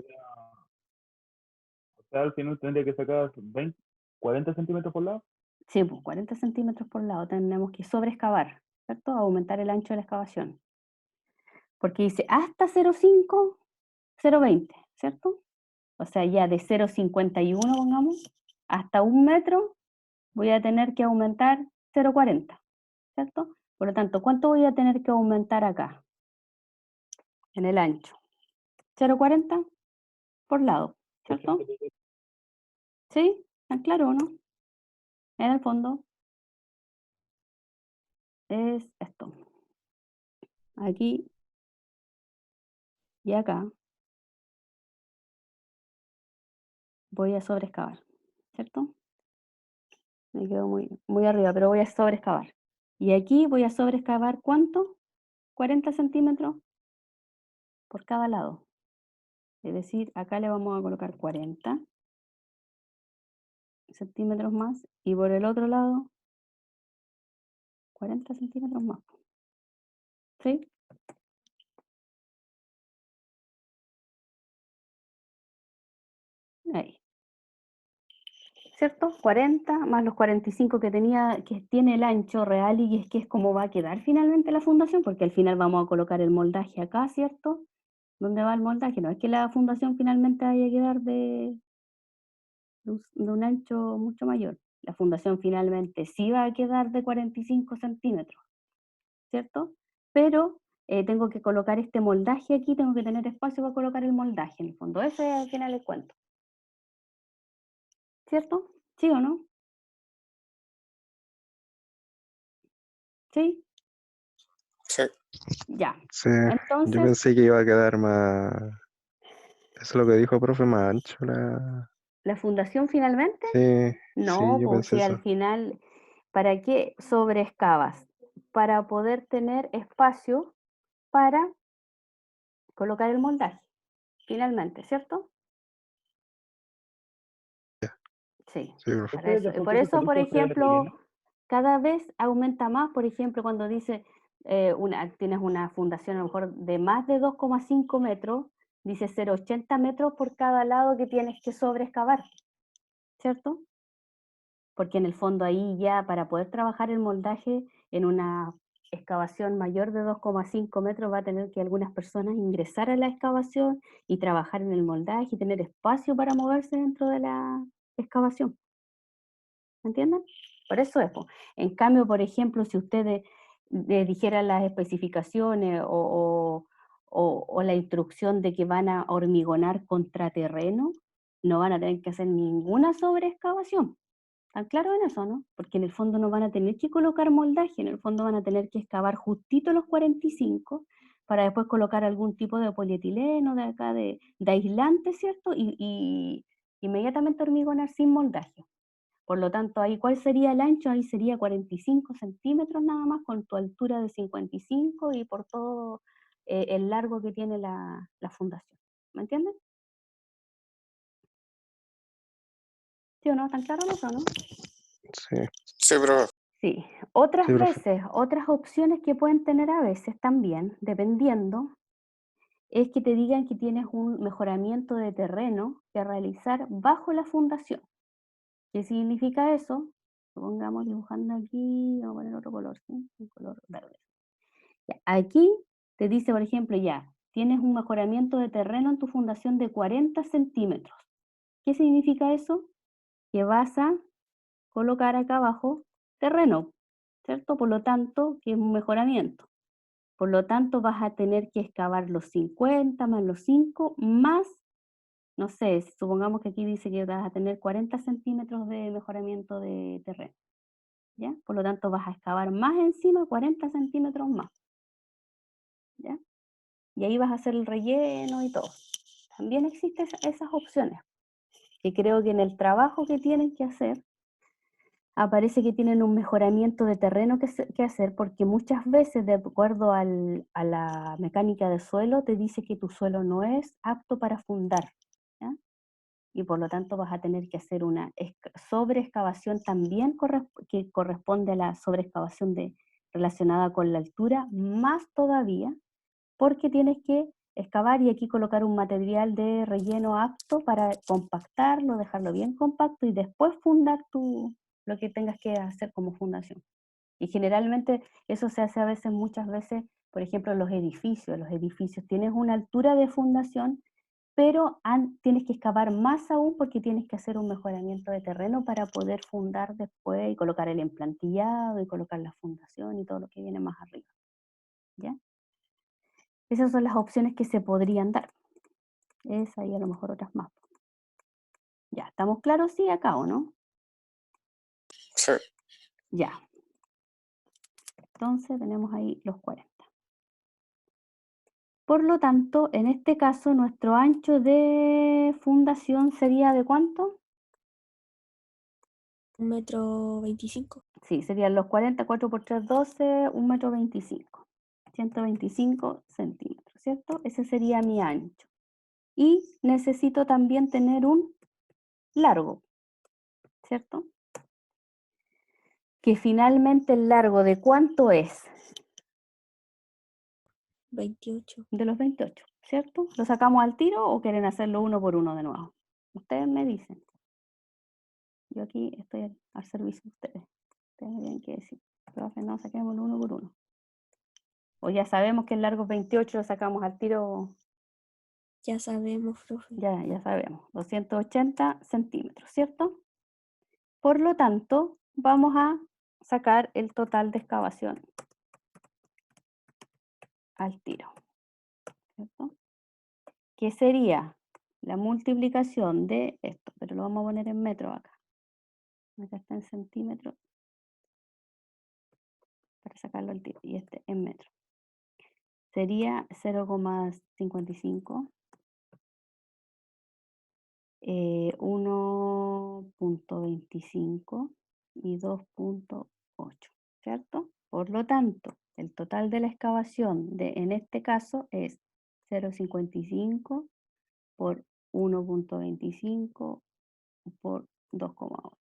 O sea, al final tendría que sacar 40 centímetros por lado. Sí, pues 40 centímetros por lado tenemos que sobreexcavar, ¿cierto? Aumentar el ancho de la excavación. Porque dice hasta 0,5, 0,20, ¿cierto? O sea, ya de 0,51, pongamos, hasta 1 metro, voy a tener que aumentar 0,40, ¿cierto? Por lo tanto, ¿cuánto voy a tener que aumentar acá? En el ancho. 0,40 por lado, ¿cierto? ¿Sí? ¿Tan claro o no? En el fondo es esto. Aquí y acá voy a sobreexcavar, ¿cierto? Me quedo muy arriba, pero voy a sobreexcavar. Y aquí voy a sobreexcavar, ¿cuánto? 40 centímetros por cada lado. Es decir, acá le vamos a colocar 40 centímetros más y por el otro lado 40 centímetros más. ¿Sí? Ahí. ¿Cierto? 40 más los 45 que tiene el ancho real y es que es como va a quedar finalmente la fundación, porque al final vamos a colocar el moldaje acá, ¿cierto? ¿Dónde va el moldaje? No es que la fundación finalmente vaya a quedar de un ancho mucho mayor. La fundación finalmente sí va a quedar de 45 centímetros, ¿cierto? Pero tengo que colocar este moldaje aquí, tengo que tener espacio para colocar el moldaje en el fondo. Ese es al final el cuento. ¿Cierto? ¿Sí o no? ¿Sí? Sí. Ya. Sí, yo Entonces, pensé que iba a quedar más. Eso es lo que dijo, profe, más ancho la. ¿la fundación finalmente? Sí, sí, No, yo pues pensé si al eso. final, ¿para qué sobreexcavas? Para poder tener espacio para colocar el moldaje, finalmente, ¿cierto? Sí, Sí, profe. para Ustedes eso. de Y por poquito eso, por cerito se ejemplo, rellena. cada vez aumenta más, por ejemplo, cuando dice tienes una fundación a lo mejor de más de 2,5 metros, dice 0,80 metros por cada lado que tienes que sobreexcavar, ¿cierto? Porque en el fondo ahí ya para poder trabajar el moldaje en una excavación mayor de 2,5 metros va a tener que algunas personas ingresar a la excavación y trabajar en el moldaje y tener espacio para moverse dentro de la excavación. ¿Me entienden? Por eso es. En cambio, por ejemplo, si ustedes dijeran las especificaciones o la instrucción de que van a hormigonar contra terreno, no van a tener que hacer ninguna sobreexcavación. ¿Están claros en eso, no? Porque en el fondo no van a tener que colocar moldaje, en el fondo van a tener que excavar justito los 45 para después colocar algún tipo de polietileno de acá, de aislante, ¿cierto? Y inmediatamente hormigonar sin moldaje. Por lo tanto, ahí, ¿cuál sería el ancho? Ahí sería 45 centímetros nada más, con tu altura de 55 y por todo el largo que tiene la fundación. ¿Me entienden? ¿Sí o no? ¿Están claros eso, no? Sí, Sí, profe. Sí. sí, Otras profe. veces, otras opciones que pueden tener a veces también, dependiendo, es que te digan que tienes un mejoramiento de terreno que realizar bajo la fundación. ¿Qué significa eso? Supongamos dibujando aquí, vamos a poner otro color, ¿sí? Un color verde. Ya, aquí te dice, por ejemplo, ya, tienes un mejoramiento de terreno en tu fundación de 40 centímetros. ¿Qué significa eso? Que vas a colocar acá abajo terreno, ¿cierto? Por lo tanto, que es un mejoramiento. Por lo tanto, vas a tener que excavar los 50 más los 5 más, no sé, supongamos que aquí dice que vas a tener 40 centímetros de mejoramiento de terreno, ¿ya? Por lo tanto, vas a excavar más encima 40 centímetros más, ¿ya? Y ahí vas a hacer el relleno y todo. También existen esas opciones, que creo que en el trabajo que tienen que hacer, aparece que tienen un mejoramiento de terreno que hacer, porque muchas veces, de acuerdo a la mecánica de suelo, te dice que tu suelo no es apto para fundar, ¿ya? Y por lo tanto vas a tener que hacer una sobreexcavación también que corresponde a la sobreexcavación relacionada con la altura, más todavía, porque tienes que excavar y aquí colocar un material de relleno apto para compactarlo, dejarlo bien compacto y después fundar lo que tengas que hacer como fundación. Y generalmente eso se hace a veces, muchas veces, por ejemplo, en los edificios. Los edificios tienes una altura de fundación, pero tienes que excavar más aún porque tienes que hacer un mejoramiento de terreno para poder fundar después y colocar el emplantillado y colocar la fundación y todo lo que viene más arriba, ¿ya? Esas son las opciones que se podrían dar. Esa y a lo mejor otras más. Ya, ¿estamos claros? Sí, acá, ¿o no? Sí. Ya. Entonces tenemos ahí los 40. Por lo tanto, en este caso, nuestro ancho de fundación sería ¿de cuánto? 1,25 m. Sí, serían los 40, 4 por 3, 12, 1,25 m. 125 centímetros, ¿cierto? Ese sería mi ancho. Y necesito también tener un largo, ¿cierto? Que finalmente el largo ¿de cuánto es? 28. De los 28, ¿cierto? ¿Lo sacamos al tiro o quieren hacerlo uno por uno de nuevo? Ustedes me dicen. Yo aquí estoy al servicio de ustedes. Ustedes me tienen que decir. Profe, no, saquémoslo uno por uno. O ya sabemos que el largo es 28, lo sacamos al tiro. Ya sabemos, profe. Ya sabemos. 280 centímetros, ¿cierto? Por lo tanto, vamos a sacar el total de excavación al tiro, ¿cierto? Que sería la multiplicación de esto, pero lo vamos a poner en metros acá. Acá está en centímetros para sacarlo al tiro, y este en metros. Sería 0,55, 1,25 y 2,8, ¿cierto? Por lo tanto, el total de la excavación en este caso es 0,55 por 1,25 por 2,8.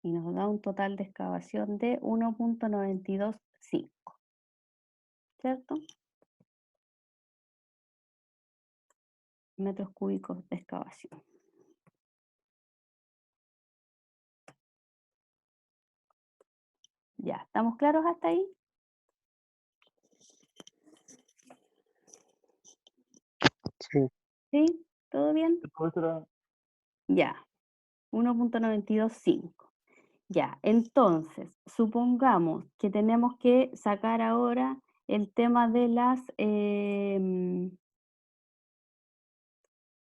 Y nos da un total de excavación de 1,925, ¿cierto? Metros cúbicos de excavación. Ya, ¿estamos claros hasta ahí? Sí. ¿Sí? ¿Todo bien? Profesora, Ya, 1,925. Ya, entonces, supongamos que tenemos que sacar ahora el tema de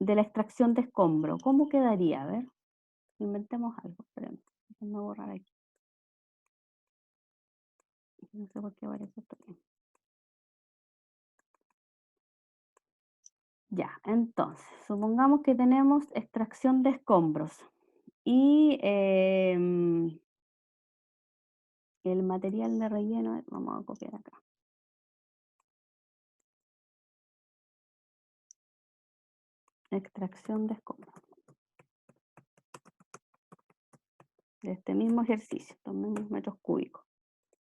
de la extracción de escombro. ¿Cómo quedaría? A ver, inventemos algo. Espérame, déjenme borrar aquí. No sé por qué aparece esto aquí. Ya, entonces, supongamos que tenemos extracción de escombros y el material de relleno, vamos a copiar acá. Extracción de escombros. De este mismo ejercicio, tomemos metros cúbicos.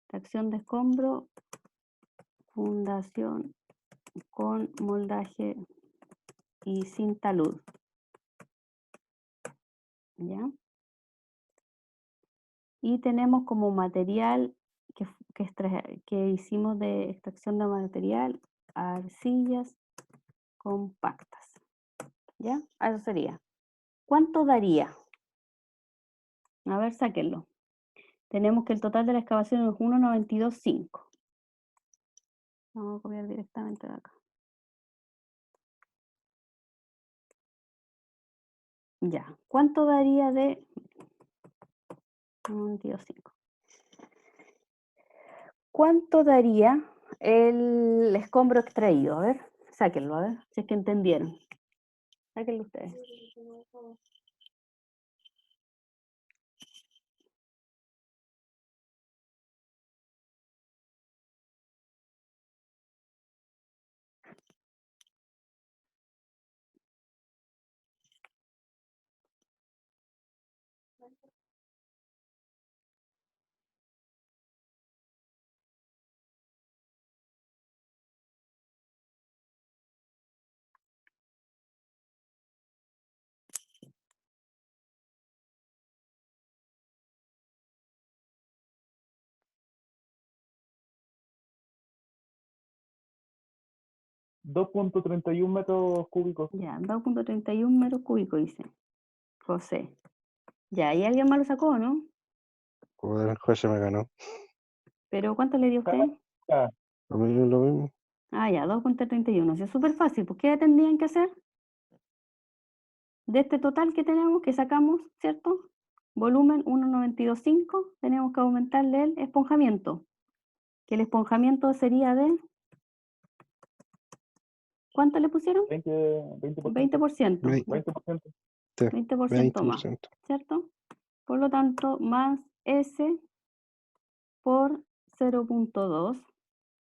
Extracción de escombro, fundación con moldaje y sin talud. ¿Ya? y tenemos como material que hicimos de extracción de material arcillas compactas. ¿Ya? Eso sería. ¿Cuánto daría? A ver, sáquenlo. Tenemos que el total de la excavación es 1,92,5. Vamos a copiar directamente de acá. Ya. ¿Cuánto daría de 1,92,5? ¿Cuánto daría el escombro extraído? A ver, sáquenlo, a ver, si es que entendieron. Sáquenlo ustedes. $2.31 metros cúbicos. Ya, 2,31 metros cúbicos, dice José. Ya, ¿y alguien más lo sacó, no? Joder, José me ganó. ¿Pero cuánto le dio usted? Ah, Lo mismo. Ah, ya, 2,31. Sí, es súper fácil. ¿Pues qué tendrían que hacer? De este total que tenemos, que sacamos, ¿cierto? Volumen 1,92,5, tenemos que aumentarle el esponjamiento. Que el esponjamiento sería de... ¿Cuánto le pusieron? 20%. 20%. 20%. Sí, 20% más, 20%. ¿cierto? Por lo tanto, más S por 0,2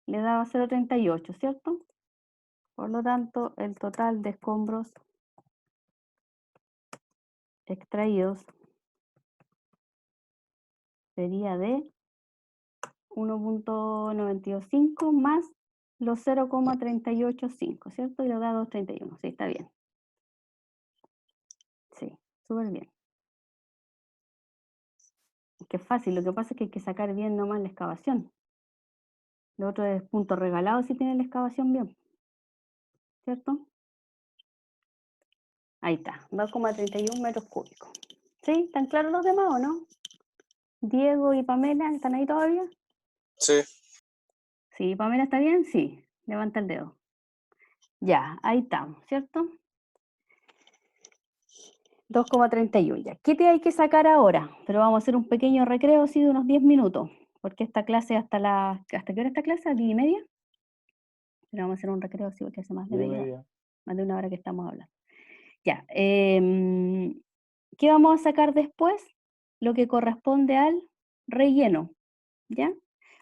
le daba 0,38, ¿cierto? Por lo tanto, el total de escombros extraídos sería de 1,925 más los 0,385, ¿cierto? Y le da 2,31, sí, está bien. Sí, súper bien. Es que es fácil, lo que pasa es que hay que sacar bien nomás la excavación. Lo otro es punto regalado si tiene la excavación bien, ¿cierto? Ahí está, 2,31 metros cúbicos. ¿Sí? ¿Están claros los demás o no? Diego y Pamela, ¿están ahí todavía? Sí. Sí, Pamela, ¿está bien? Sí, levanta el dedo. Ya, ahí estamos, ¿cierto? 2,31 ya. ¿Qué te hay que sacar ahora? Pero vamos a hacer un pequeño recreo, sí, de unos 10 minutos, porque esta clase ¿hasta qué hora esta clase? ¿A 10:30? Pero vamos a hacer un recreo, sí, porque hace más de 1 hora que estamos hablando. Ya, ¿qué vamos a sacar después? Lo que corresponde al relleno, ¿ya?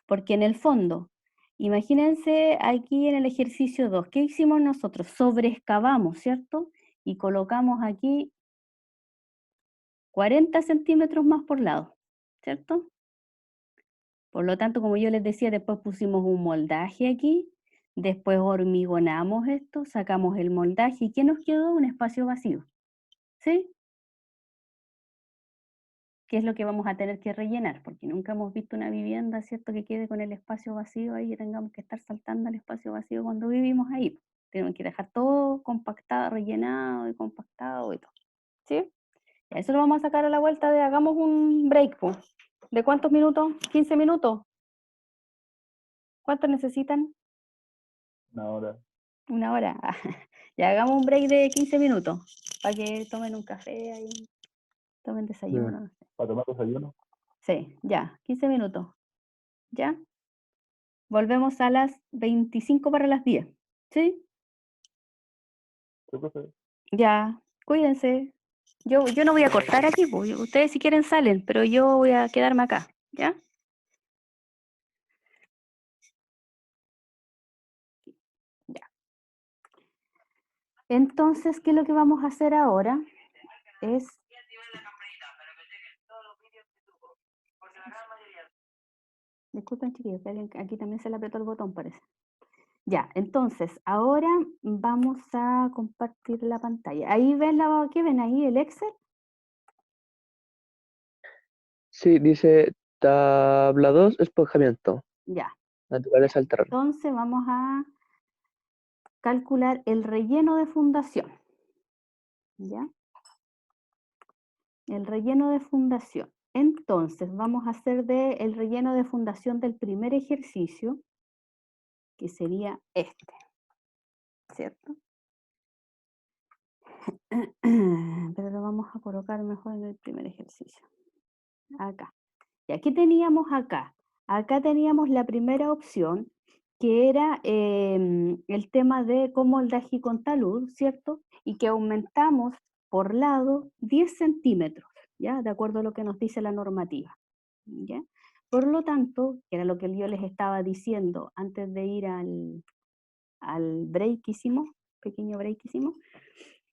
Porque en el fondo, imagínense aquí en el ejercicio 2, ¿qué hicimos nosotros? Sobreexcavamos, ¿cierto? Y colocamos aquí 40 centímetros más por lado, ¿cierto? Por lo tanto, como yo les decía, después pusimos un moldaje aquí, después hormigonamos esto, sacamos el moldaje, ¿y qué nos quedó? Un espacio vacío, ¿sí? ¿Qué es lo que vamos a tener que rellenar? Porque nunca hemos visto una vivienda, ¿cierto?, que quede con el espacio vacío ahí y tengamos que estar saltando al espacio vacío cuando vivimos ahí. Tenemos que dejar todo compactado, rellenado y compactado y todo, ¿sí? Eso lo vamos a sacar a la vuelta de, hagamos un break, pues. ¿De cuántos minutos? ¿15 minutos? ¿Cuánto necesitan? Una hora. 1 hora. Ya hagamos un break de 15 minutos para que tomen un café ahí, tomen desayuno. No sé. Para tomar desayuno. Sí, ya, 15 minutos. ¿Ya? Volvemos a las 25 para las 10. ¿Sí? Sí, profe. Ya, cuídense. Yo no voy a cortar aquí, pues. Ustedes si quieren salen, pero yo voy a quedarme acá. ¿Ya? Ya. Entonces, ¿qué es lo que vamos a hacer ahora? Es... Disculpen, chiquillos, que aquí también se le apretó el botón, parece. Ya, entonces, ahora vamos a compartir la pantalla. Ahí ven ¿qué ven ahí? ¿El Excel? Sí, dice tabla 2, esponjamiento. Ya. Naturaleza del terreno. Entonces vamos a calcular el relleno de fundación. ¿Ya? El relleno de fundación. Entonces vamos a hacer el relleno de fundación del primer ejercicio, que sería este, ¿cierto? Pero lo vamos a colocar mejor en el primer ejercicio. Acá. ¿Y aquí teníamos acá? Acá teníamos la primera opción, que era el tema de comoldaje con talud, ¿cierto? Y que aumentamos por lado 10 centímetros, ¿ya? De acuerdo a lo que nos dice la normativa, ¿ya? Por lo tanto, que era lo que yo les estaba diciendo antes de ir al break que hicimos, pequeño break que hicimos,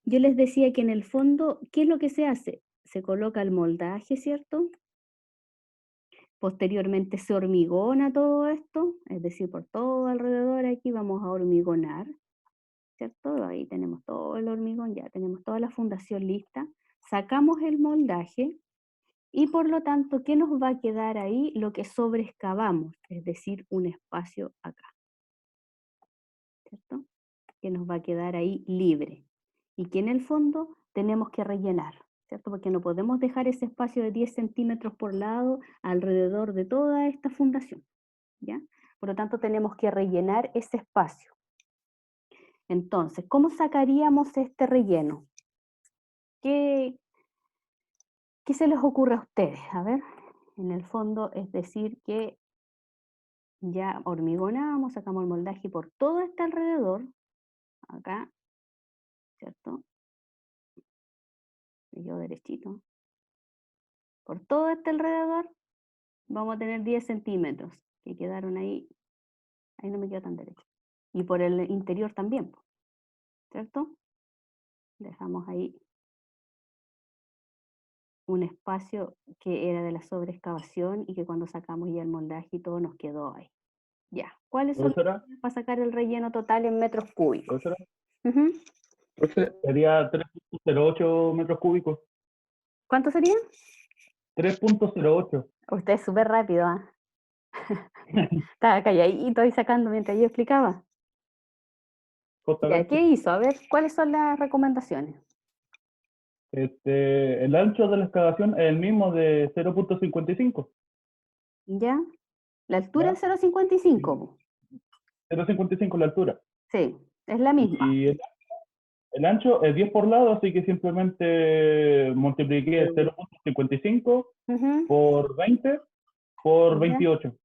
yo les decía que en el fondo, ¿qué es lo que se hace? Se coloca el moldaje, ¿cierto? Posteriormente se hormigona todo esto, es decir, por todo alrededor aquí vamos a hormigonar, ¿cierto? Ahí tenemos todo el hormigón, ya tenemos toda la fundación lista. Sacamos el moldaje y por lo tanto, ¿qué nos va a quedar ahí? Lo que sobreexcavamos, es decir, un espacio acá, ¿cierto? Que nos va a quedar ahí libre y que en el fondo tenemos que rellenar, ¿cierto? Porque no podemos dejar ese espacio de 10 centímetros por lado alrededor de toda esta fundación, ¿ya? Por lo tanto, tenemos que rellenar ese espacio. Entonces, ¿cómo sacaríamos este relleno? ¿Qué se les ocurre a ustedes? A ver, en el fondo, es decir, que ya hormigonamos, sacamos el moldaje por todo este alrededor, acá, ¿cierto? Y yo derechito. Por todo este alrededor vamos a tener 10 centímetros que quedaron ahí no me quedó tan derecho. Y por el interior también, ¿cierto? Dejamos ahí un espacio que era de la sobreexcavación y que cuando sacamos ya el moldaje y todo nos quedó ahí. Ya, ¿cuáles son ¿Profesora? las para sacar el relleno total en metros cúbicos? ¿Profesora? Ujú. Profe, Sería 3.08 metros cúbicos. ¿Cuánto sería? 3.08. Usted es súper rápido, ¿ah? Estaba calladito ahí sacando mientras yo explicaba. Ya, Justamente. ¿qué hizo? A ver, ¿cuáles son las recomendaciones? El ancho de la excavación es el mismo de 0.55. ¿Ya? La altura ¿Ya? es 0,55. 0.55 la altura. Sí, es la misma. Y el ancho es 10 por lado, así que simplemente multipliqué 0.55 Ujú. por 20 por Ya. 28.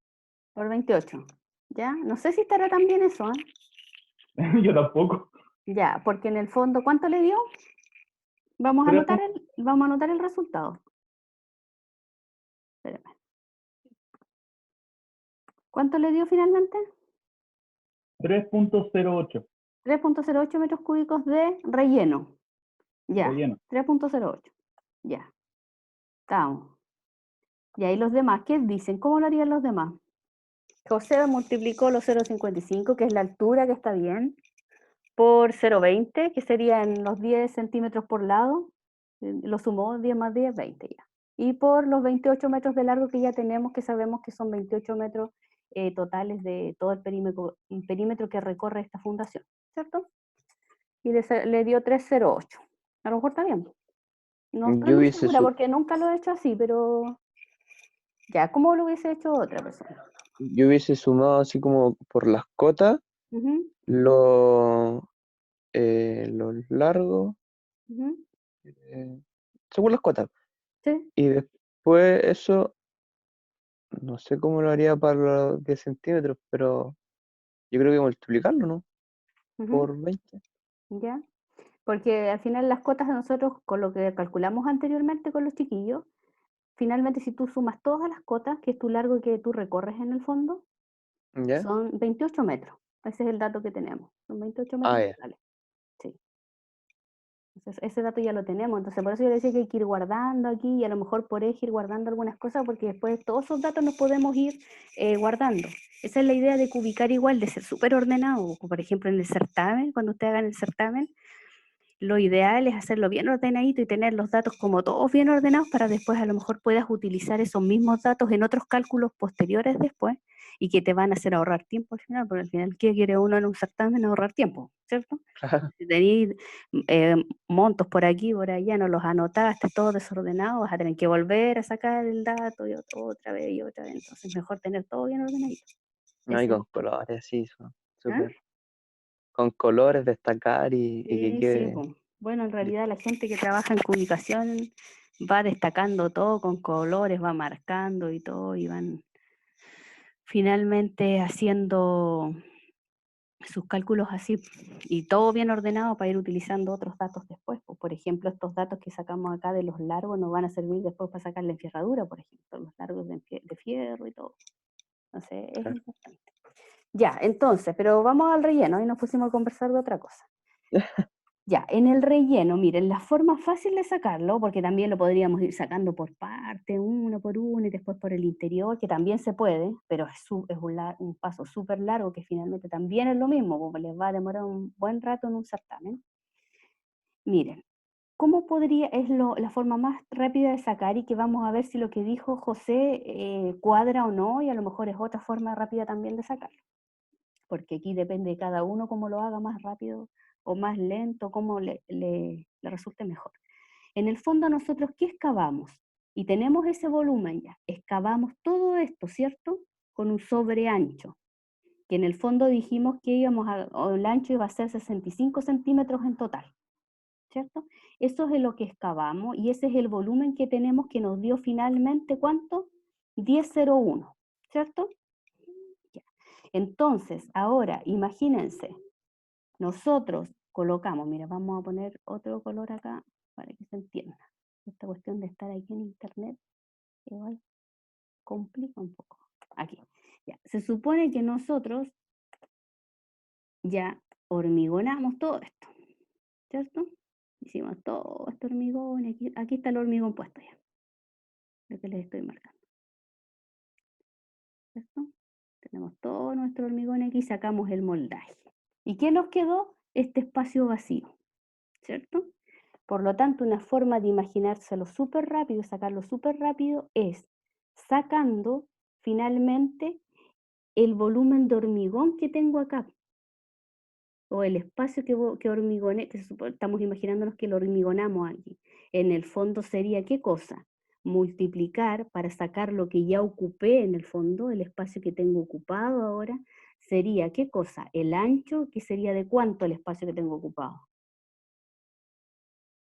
Por 28. ¿Ya? No sé si estará tan bien eso, ¿eh? Yo tampoco. Ya, porque en el fondo, ¿cuánto le dio? Vamos a anotar el resultado. Espérame. ¿Cuánto le dio finalmente? 3.08 3,08 metros cúbicos de relleno. Ya, relleno. 3,08. Ya. Estamos. Y ahí los demás, ¿qué dicen? ¿Cómo lo harían los demás? José multiplicó los 0,55, que es la altura, que está bien, por 0,20, que serían los 10 centímetros por lado. Lo sumó 10 más 10, 20 ya. Y por los 28 metros de largo que ya tenemos, que sabemos que son 28 metros totales de todo el perímetro que recorre esta fundación, ¿cierto? Y le dio 3,08. A lo mejor está bien. No estoy yo muy hubiese, segura porque nunca lo he hecho así, pero ya, ¿cómo lo hubiese hecho otra persona? yo hubiese sumado así como por las cotas Ujú, lo largo, ujú, según las cotas. sí, Y después eso, no sé cómo lo haría para los 10 centímetros, pero yo creo que multiplicarlo, ¿no? ujú, Por 20. ya. Porque al final las cotas de nosotros, con lo que calculamos anteriormente con los chiquillos, finalmente si tú sumas todas las cotas, que es tu largo que tú recorres en el fondo, ¿Ya? son 28 metros. Ese es el dato que tenemos. Son 28 Ah, metros ya. totales. Sí. Entonces, ese dato ya lo tenemos. Entonces, por eso yo decía que hay que ir guardando aquí y a lo mejor por eje ir guardando algunas cosas porque después todos esos datos nos podemos ir guardando. Esa es la idea de cubicar igual, de ser súper ordenado. Por ejemplo, en el certamen, cuando ustedes hagan el certamen, lo ideal es hacerlo bien ordenadito y tener los datos como todos bien ordenados para después a lo mejor puedas utilizar esos mismos datos en otros cálculos posteriores después y que te van a hacer ahorrar tiempo al final, porque al final, ¿qué quiere uno en un certamen? Ahorrar tiempo, ¿cierto? Claro. Si tenéis montos por aquí, por allá, no los anotaste, todo desordenado, vas a tener que volver a sacar el dato y otra vez y otra vez. Entonces, mejor tener todo bien ordenadito. No, y Ese es con colores, sí, ¿Ah? súper. Con colores destacar y que Sí, sí, quede. po. Bueno, en realidad la gente que trabaja en ubicación va destacando todo con colores, va marcando y todo, y van finalmente haciendo sus cálculos así, y todo bien ordenado para ir utilizando otros datos después. Pues, por ejemplo, estos datos que sacamos acá de los largos nos van a servir después para sacar la enferradura, por ejemplo, los largos de fierro y todo. Entonces, es Claro. importante. Ya, entonces, pero vamos al relleno, y nos pusimos a conversar de otra cosa. Ya, en el relleno, miren, la forma fácil de sacarlo, porque también lo podríamos ir sacando por parte, uno por uno, y después por el interior, que también se puede, pero es un paso súper largo, que finalmente también es lo mismo, porque les va a demorar un buen rato en un certamen. Miren, ¿cómo podría, la forma más rápida de sacar, y que vamos a ver si lo que dijo José cuadra o no, y a lo mejor es otra forma rápida también de sacarlo? Porque aquí depende de cada uno cómo lo haga más rápido o más lento, cómo le resulte mejor. En el fondo nosotros, ¿qué excavamos? Y tenemos ese volumen ya, excavamos todo esto, ¿cierto? Con un sobreancho, que en el fondo dijimos que el ancho iba a ser 65 centímetros en total, ¿cierto? Eso es lo que excavamos y ese es el volumen que tenemos que nos dio finalmente, ¿cuánto? 10,01, ¿cierto? Ya. Entonces, ahora, imagínense, nosotros colocamos, mira, vamos a poner otro color acá para que se entienda. Esta cuestión de estar aquí en internet igual complica un poco. Aquí, ya. Se supone que nosotros ya hormigonamos todo esto, ¿cierto? Hicimos todo este hormigón, aquí está el hormigón puesto ya, lo que les estoy marcando, ¿cierto? Tenemos todo nuestro hormigón aquí, sacamos el moldaje. ¿Y qué nos quedó? Este espacio vacío, ¿cierto? Por lo tanto, una forma de imaginárselo súper rápido, sacarlo súper rápido, es sacando finalmente el volumen de hormigón que tengo acá, o el espacio que hormigoné, estamos imaginándonos que lo hormigonamos aquí. En el fondo sería, ¿qué cosa? Multiplicar para sacar lo que ya ocupé en el fondo, el espacio que tengo ocupado ahora, sería, ¿qué cosa? El ancho, que sería de cuánto el espacio que tengo ocupado.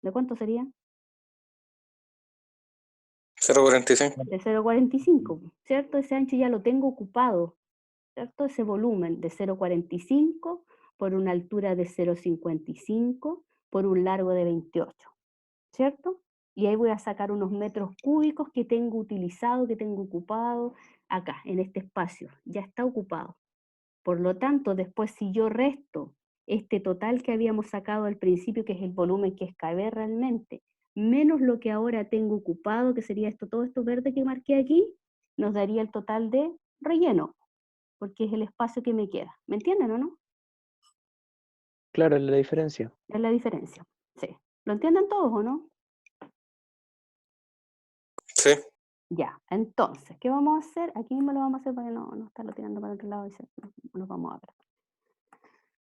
¿De cuánto sería? 0,45. De 0,45, ¿cierto? Ese ancho ya lo tengo ocupado, ¿cierto? Ese volumen de 0,45 por una altura de 0,55 por un largo de 28, ¿cierto? Y ahí voy a sacar unos metros cúbicos que tengo utilizado, que tengo ocupado acá, en este espacio, ya está ocupado. Por lo tanto, después si yo resto este total que habíamos sacado al principio, que es el volumen que excavé realmente, menos lo que ahora tengo ocupado, que sería esto, todo esto verde que marqué aquí, nos daría el total de relleno, porque es el espacio que me queda. ¿Me entienden o no? Claro, es la diferencia. Es la diferencia. Sí. ¿Lo entienden todos o no? Sí. Ya, entonces, ¿qué vamos a hacer? Aquí mismo lo vamos a hacer para no estarlo tirando para otro lado y nos vamos a ver.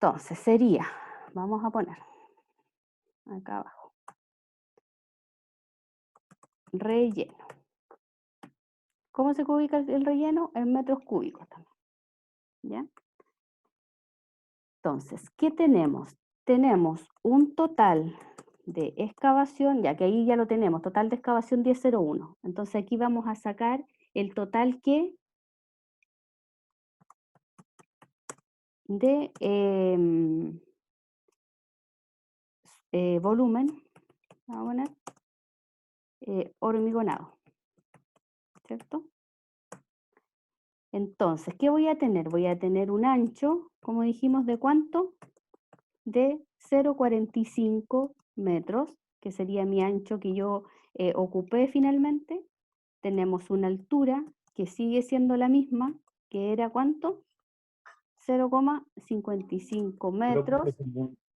Entonces, sería, vamos a poner acá abajo, relleno. ¿Cómo se ubica el relleno? En metros cúbicos también. ¿Ya? Entonces, ¿qué tenemos? Tenemos un total de excavación, ya que ahí ya lo tenemos, total de excavación 10,01. Entonces aquí vamos a sacar el total que de volumen, vamos a poner, hormigonado, ¿cierto? Entonces, ¿qué voy a tener? Voy a tener un ancho, como dijimos, ¿de cuánto? De 0,45 metros, que sería mi ancho que yo ocupé finalmente. Tenemos una altura que sigue siendo la misma, que era ¿cuánto? 0,55 metros.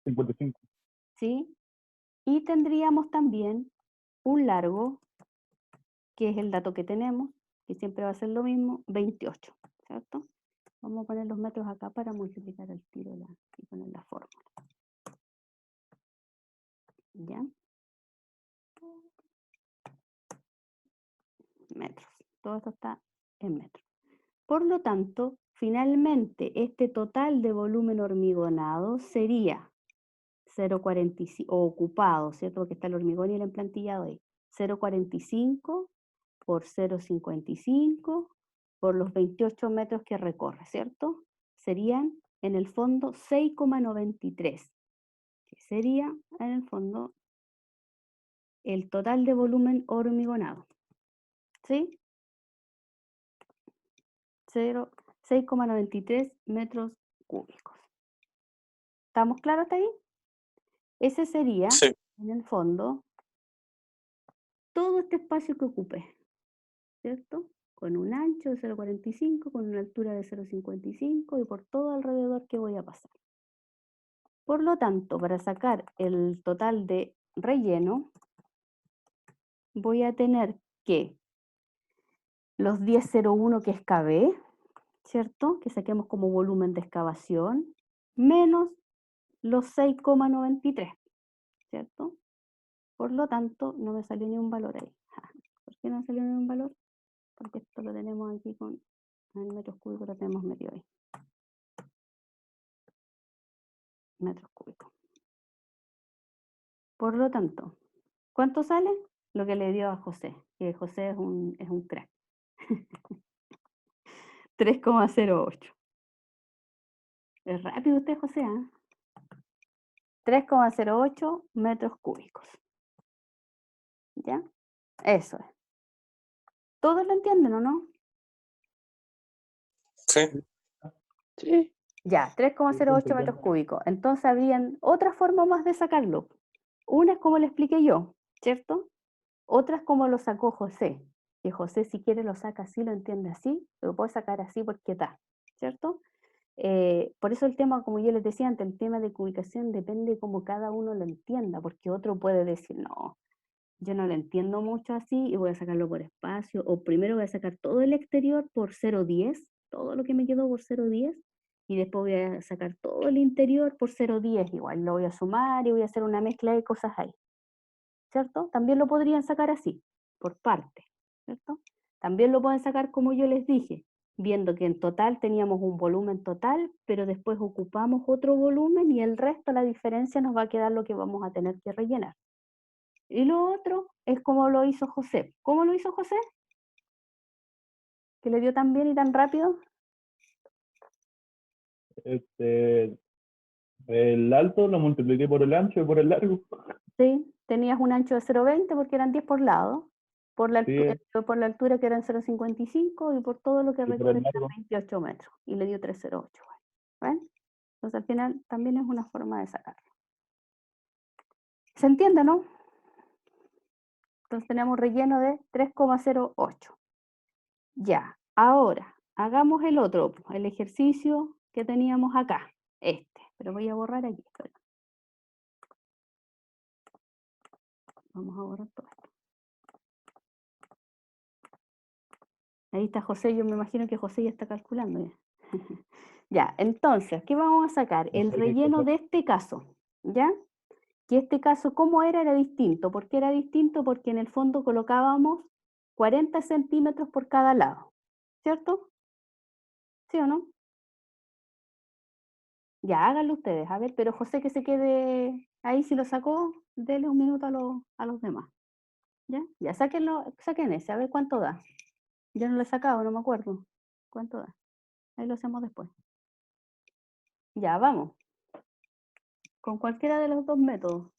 55. ¿sí? Y tendríamos también un largo, que es el dato que tenemos, que siempre va a ser lo mismo, 28, ¿cierto? Vamos a poner los metros acá para multiplicar el tiro y poner la fórmula. ¿Ya? Metros. Todo esto está en metros. Por lo tanto, finalmente, este total de volumen hormigonado sería 0,45, o ocupado, ¿cierto? Porque está el hormigón y el emplantillado ahí. 0,45 por 0,55 por los 28 metros que recorre, ¿cierto? Serían, en el fondo, 6,93, que sería, en el fondo, el total de volumen hormigonado. ¿Sí? 6,93 metros cúbicos. ¿Estamos claros hasta ahí? Ese sería, Sí. en el fondo, todo este espacio que ocupé, ¿cierto? Con un ancho de 0,45, con una altura de 0,55 y por todo alrededor que voy a pasar. Por lo tanto, para sacar el total de relleno, voy a tener que los 10,01 que excavé, ¿cierto? Que saquemos como volumen de excavación, menos los 6,93, ¿cierto? Por lo tanto, no me salió ni un valor ahí. ¿Por qué no salió ni un valor? Porque esto lo tenemos aquí con el metros cúbicos, lo tenemos metido ahí. Metros cúbicos. Por lo tanto, ¿cuánto sale? Lo que le dio a José, que José es un crack. 3,08. Es rápido usted, José, ¿eh? 3,08 metros cúbicos. ¿Ya? Eso es. ¿Todos lo entienden o no? Sí. Sí. Ya, 3,08 metros cúbicos. Entonces habrían otras formas más de sacarlo. Una es como le expliqué yo, ¿cierto? Otra es como lo sacó José. Que José si quiere lo saca así, lo entiende así, lo puede sacar así porque está, ¿cierto? Por eso el tema, como yo les decía antes, el tema de cubicación depende de cómo cada uno lo entienda, porque otro puede decir, no, yo no lo entiendo mucho así y voy a sacarlo por espacio, o primero voy a sacar todo el exterior por 0,10, todo lo que me quedó por 0,10, y después voy a sacar todo el interior por 0,10, igual lo voy a sumar y voy a hacer una mezcla de cosas ahí, ¿cierto? También lo podrían sacar así, por parte, ¿cierto? También lo pueden sacar como yo les dije, viendo que en total teníamos un volumen total, pero después ocupamos otro volumen y el resto, la diferencia, nos va a quedar lo que vamos a tener que rellenar. Y lo otro es como lo hizo José. ¿Cómo lo hizo José? Que le dio tan bien y tan rápido. El alto lo multipliqué por el ancho y por el largo. Sí, tenías un ancho de 0,20 porque eran 10 por lado, por la, Sí, por la altura que eran 0,55 y por todo lo que y por recorre el largo. 28 metros. Y le dio 3,08. ¿Ven? Entonces al final también es una forma de sacarlo. ¿Se entiende, no? Entonces tenemos relleno de 3,08. Ya, ahora hagamos el otro, el ejercicio que teníamos acá, pero voy a borrar aquí. Espera. Vamos a borrar todo esto. Ahí está José, yo me imagino que José ya está calculando ya. Ya, entonces, ¿qué vamos a sacar? El relleno de este caso, ¿ya? Que este caso, ¿cómo era? Era distinto. ¿Por qué era distinto? Porque en el fondo colocábamos 40 centímetros por cada lado, ¿cierto? ¿Sí o no? Ya, háganlo ustedes, a ver, pero José que se quede ahí, si lo sacó, dele un minuto a los demás. ¿Ya? Ya, saquen ese, a ver cuánto da. Yo no lo he sacado, no me acuerdo. ¿Cuánto da? Ahí lo hacemos después. Ya, vamos. Con cualquiera de los dos métodos.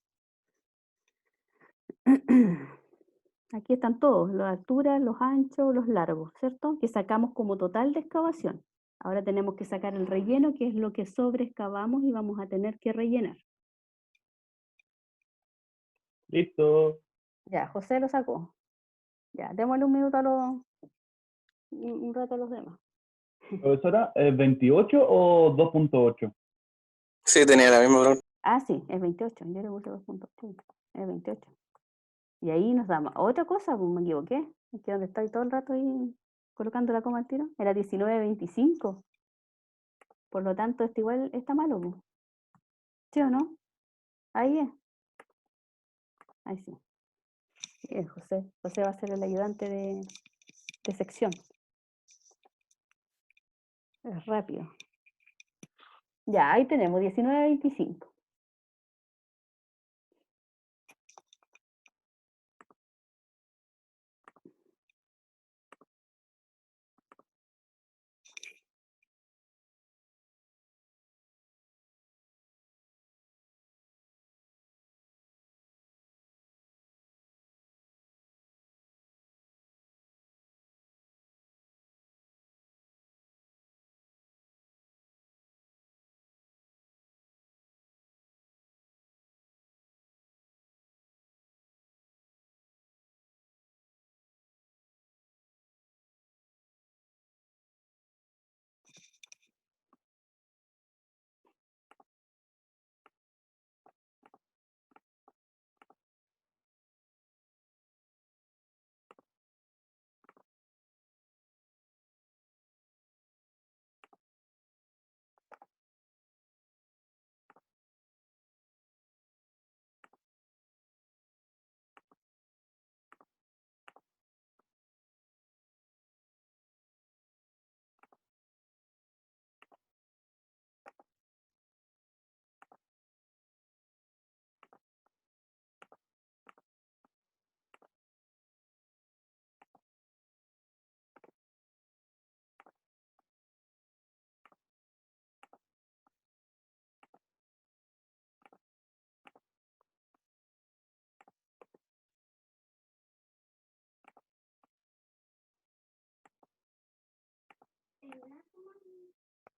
Aquí están todos, las alturas, los anchos, los largos, ¿cierto? Que sacamos como total de excavación. Ahora tenemos que sacar el relleno, que es lo que sobreexcavamos y vamos a tener que rellenar. Listo. Ya, José lo sacó. Ya, démosle un minuto un rato a los demás. Profesora, ¿28 o 2,8? Sí, tenía la misma pregunta. Ah, sí, es 28. Yo le puse 2.8. Es 28. Y ahí nos da otra cosa, pues me equivoqué. Es que donde estoy todo el rato ahí colocando la coma al tiro. Era 19.25. Por lo tanto, esto igual está malo, pues. ¿Sí o no? Ahí es. Ahí sí. José. José va a ser el ayudante de sección. Es rápido. Ya, ahí tenemos 19.25.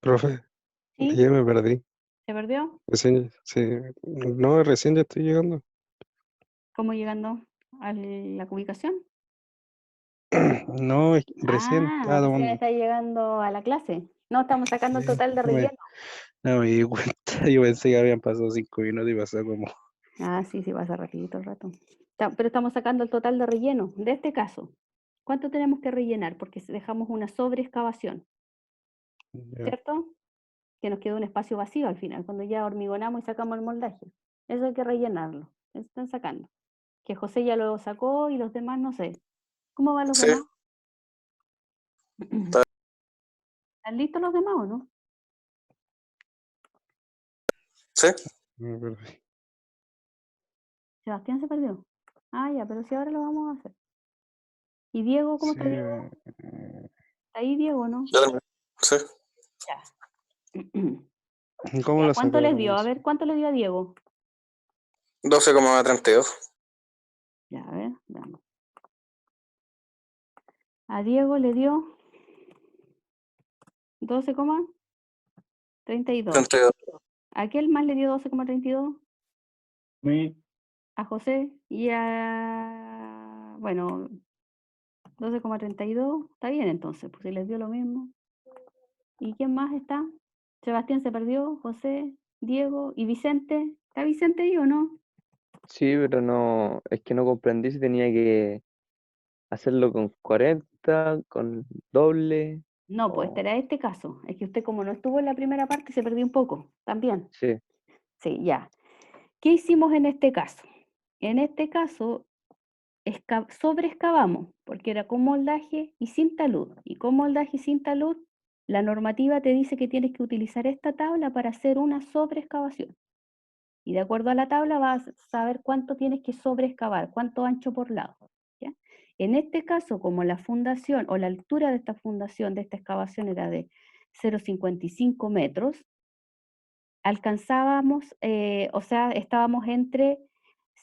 Profe, ¿Sí? ya me perdí. ¿Se perdió? Recién, sí, no, recién ya estoy llegando. ¿Cómo llegando a la ubicación? No, recién estaba Recién tomando. está llegando a la clase. No, estamos sacando el total de No me, relleno. no me di cuenta. Yo pensé que habían pasado 5 minutos y pasó como. Ah, sí, pasa rapidito el rato. Pero estamos sacando el total de relleno de este caso. ¿Cuánto tenemos que rellenar? Porque dejamos una sobreexcavación, Ya. ¿cierto? Que nos quedó un espacio vacío al final, cuando ya hormigonamos y sacamos el moldaje. Eso hay que rellenarlo. Eso están sacando. Que José ya lo sacó y los demás no sé. ¿Cómo van los Sí, demás? ¿Están listos los demás o no? sí. Me perdí. Sebastián se perdió. Ah, ya, pero si ahora lo vamos a hacer. ¿Y Diego? ¿Cómo Sí, está Diego? ¿Está ahí Diego, no? Ya terminé. Sí. Ya. ¿cómo Ya, lo ¿cuánto les sacaron dio? A eso? ver, ¿cuánto le dio a Diego? 12,32. Ya, a ver, veamos. A Diego le dio 12,32. 32. ¿A aquel más le dio 12,32? Mi, A José y a... Bueno, 12,32. Está bien entonces, pues si les dio lo mismo. ¿Y quién más está? Sebastián se perdió, José, Diego y Vicente. ¿Está Vicente ahí o no? Sí, pero no, es que no comprendí si tenía que hacerlo con 40, con doble, No, pues o... este era este caso. Es que usted como no estuvo en la primera parte se perdió un poco, también. Sí, Sí, ya. ¿Qué hicimos en este caso? En este caso sobreexcavamos, porque era con moldaje y sin talud. Y con moldaje y sin talud, la normativa te dice que tienes que utilizar esta tabla para hacer una sobreexcavación. Y de acuerdo a la tabla vas a saber cuánto tienes que sobreexcavar, cuánto ancho por lado. ¿Ya? En este caso, como la fundación o la altura de esta fundación, de esta excavación era de 0,55 metros, alcanzábamos, o sea, estábamos entre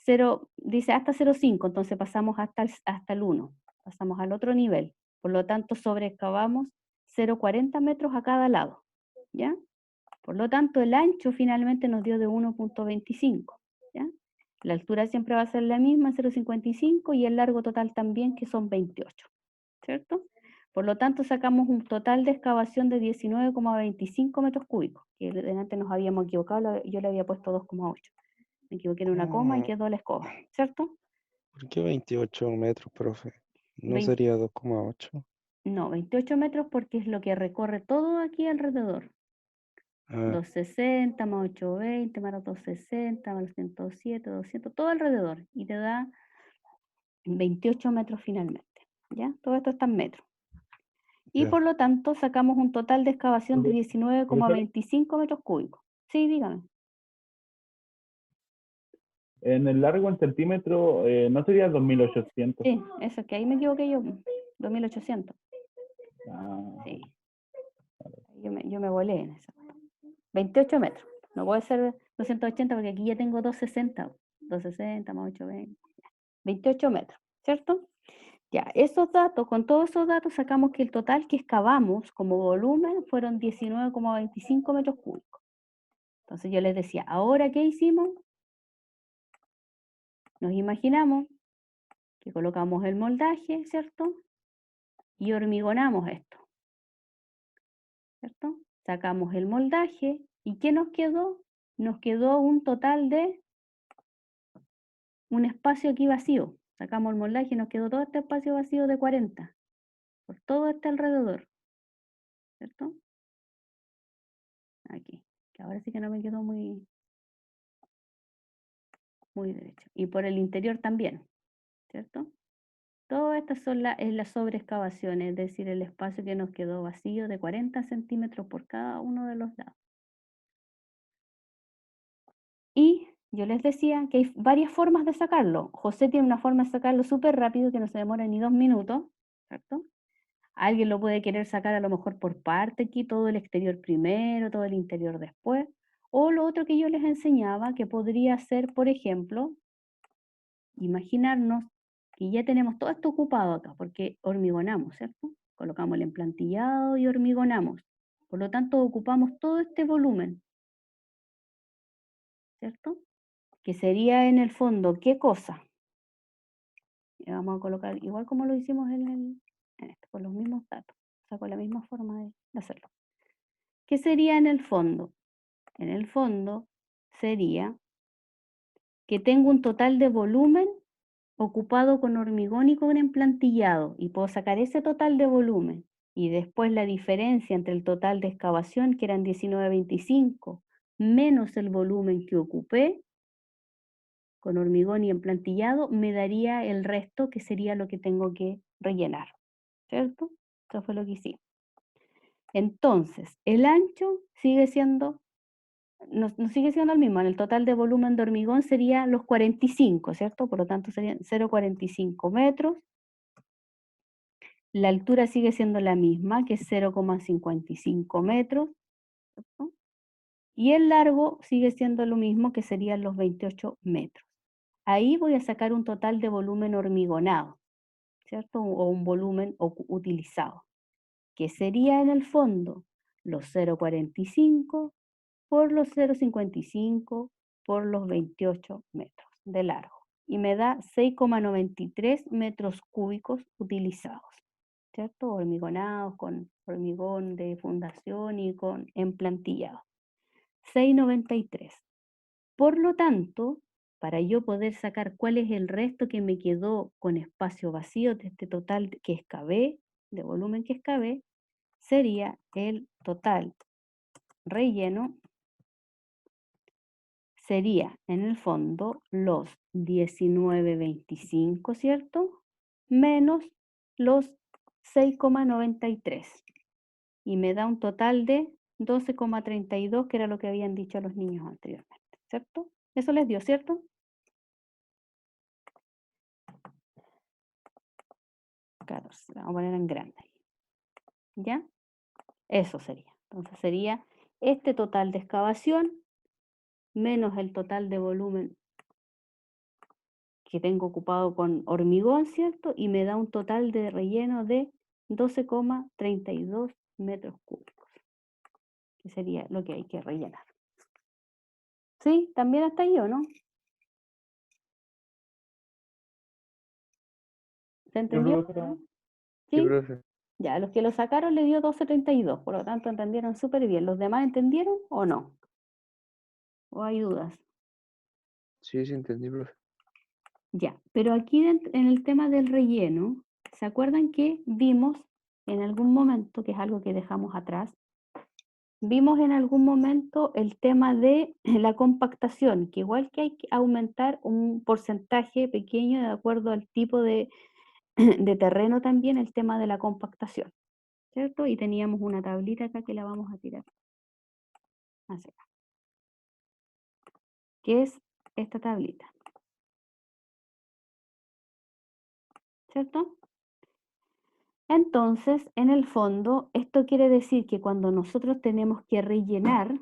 0, dice hasta 0,5, entonces pasamos hasta el 1, pasamos al otro nivel. Por lo tanto, sobreexcavamos 0,40 metros a cada lado. ¿Ya? Por lo tanto, el ancho finalmente nos dio de 1,25. ¿Ya? La altura siempre va a ser la misma, 0,55, y el largo total también, que son 28. ¿Cierto? Por lo tanto, sacamos un total de excavación de 19,25 metros cúbicos, que delante nos habíamos equivocado, yo le había puesto 2,8. Me equivoqué en una coma y quedó la escoba, ¿cierto? ¿Por qué 28 metros, profe? ¿No Vein- sería 2,8? No, 28 metros porque es lo que recorre todo aquí alrededor. Ah, 260 más 820 más los 260 más los 107, 200, todo alrededor. Y te da 28 metros finalmente. ¿Ya? Todo esto está en metros. Y ya. por lo tanto sacamos un total de excavación de Profe, 19,25 metros cúbicos. Sí, dígame. en el largo en centímetros, ¿no sería 2800? Sí, eso es que ahí me equivoqué yo. 2800. Ah, Sí. Yo me volé en eso. 28 metros. No puede ser 280 porque aquí ya tengo 260. 260 más 820. 28 metros, ¿cierto? Ya, esos datos, con todos esos datos sacamos que el total que excavamos como volumen fueron 19,25 metros cúbicos. Entonces yo les decía, ¿ahora qué hicimos? Nos imaginamos que colocamos el moldaje, ¿cierto? Y hormigonamos esto, ¿cierto? Sacamos el moldaje y ¿qué nos quedó? Nos quedó un total de un espacio aquí vacío. Sacamos el moldaje y nos quedó todo este espacio vacío de 40, por todo este alrededor, ¿cierto? Aquí, que ahora sí que no me quedó muy derecho. Y por el interior también, ¿cierto? Todas estas son las sobreexcavaciones, es decir, el espacio que nos quedó vacío de 40 centímetros por cada uno de los lados. Y yo les decía que hay varias formas de sacarlo. José tiene una forma de sacarlo súper rápido que no se demora ni 2 minutos, ¿cierto? Alguien lo puede querer sacar a lo mejor por parte aquí, todo el exterior primero, todo el interior después. O lo otro que yo les enseñaba, que podría ser, por ejemplo, imaginarnos que ya tenemos todo esto ocupado acá, porque hormigonamos, ¿cierto? Colocamos el emplantillado y hormigonamos. Por lo tanto, ocupamos todo este volumen, ¿cierto? Que sería en el fondo, ¿qué cosa? Y vamos a colocar igual como lo hicimos en esto, con los mismos datos, o sea, con la misma forma de hacerlo. ¿Qué sería en el fondo? En el fondo sería que tengo un total de volumen ocupado con hormigón y con emplantillado, y puedo sacar ese total de volumen, y después la diferencia entre el total de excavación, que eran 19,25, menos el volumen que ocupé con hormigón y emplantillado, me daría el resto, que sería lo que tengo que rellenar, ¿cierto? Eso fue lo que hicimos. Entonces, el ancho sigue siendo, no sigue siendo el mismo, en el total de volumen de hormigón sería los 45, ¿cierto? Por lo tanto serían 0,45 metros. La altura sigue siendo la misma, que es 0,55 metros, ¿cierto? Y el largo sigue siendo lo mismo, que serían los 28 metros. Ahí voy a sacar un total de volumen hormigonado, ¿cierto? O un volumen utilizado, que sería en el fondo los 0,45 por los 0,55 por los 28 metros de largo. Y me da 6,93 metros cúbicos utilizados, ¿cierto? Hormigonados, con hormigón de fundación y con emplantillado. 6,93. Por lo tanto, para yo poder sacar cuál es el resto que me quedó con espacio vacío de este total que excavé, de volumen que excavé, sería el total relleno, sería en el fondo los 19,25, ¿cierto? Menos los 6,93. Y me da un total de 12,32, que era lo que habían dicho los niños anteriormente, ¿cierto? Eso les dio, ¿cierto? 14, vamos a poner en grande. ¿Ya? Eso sería. Entonces sería este total de excavación menos el total de volumen que tengo ocupado con hormigón, ¿cierto? Y me da un total de relleno de 12,32 metros cúbicos, que sería lo que hay que rellenar. ¿Sí? ¿También hasta ahí o no? ¿Se entendió? profesora. Sí, ¿Sí? profe. Ya, los que lo sacaron le dio 12,32, por lo tanto entendieron súper bien. ¿Los demás entendieron o no? ¿O hay dudas? Sí, entendí, profe. Ya, pero aquí en el tema del relleno, ¿se acuerdan que vimos en algún momento, que es algo que dejamos atrás, vimos en algún momento el tema de la compactación, que igual que hay que aumentar un porcentaje pequeño de acuerdo al tipo de, de terreno también, el tema de la compactación, ¿cierto? Y teníamos una tablita acá que la vamos a tirar hacia acá, que es esta tablita, ¿cierto? Entonces, en el fondo, esto quiere decir que cuando nosotros tenemos que rellenar,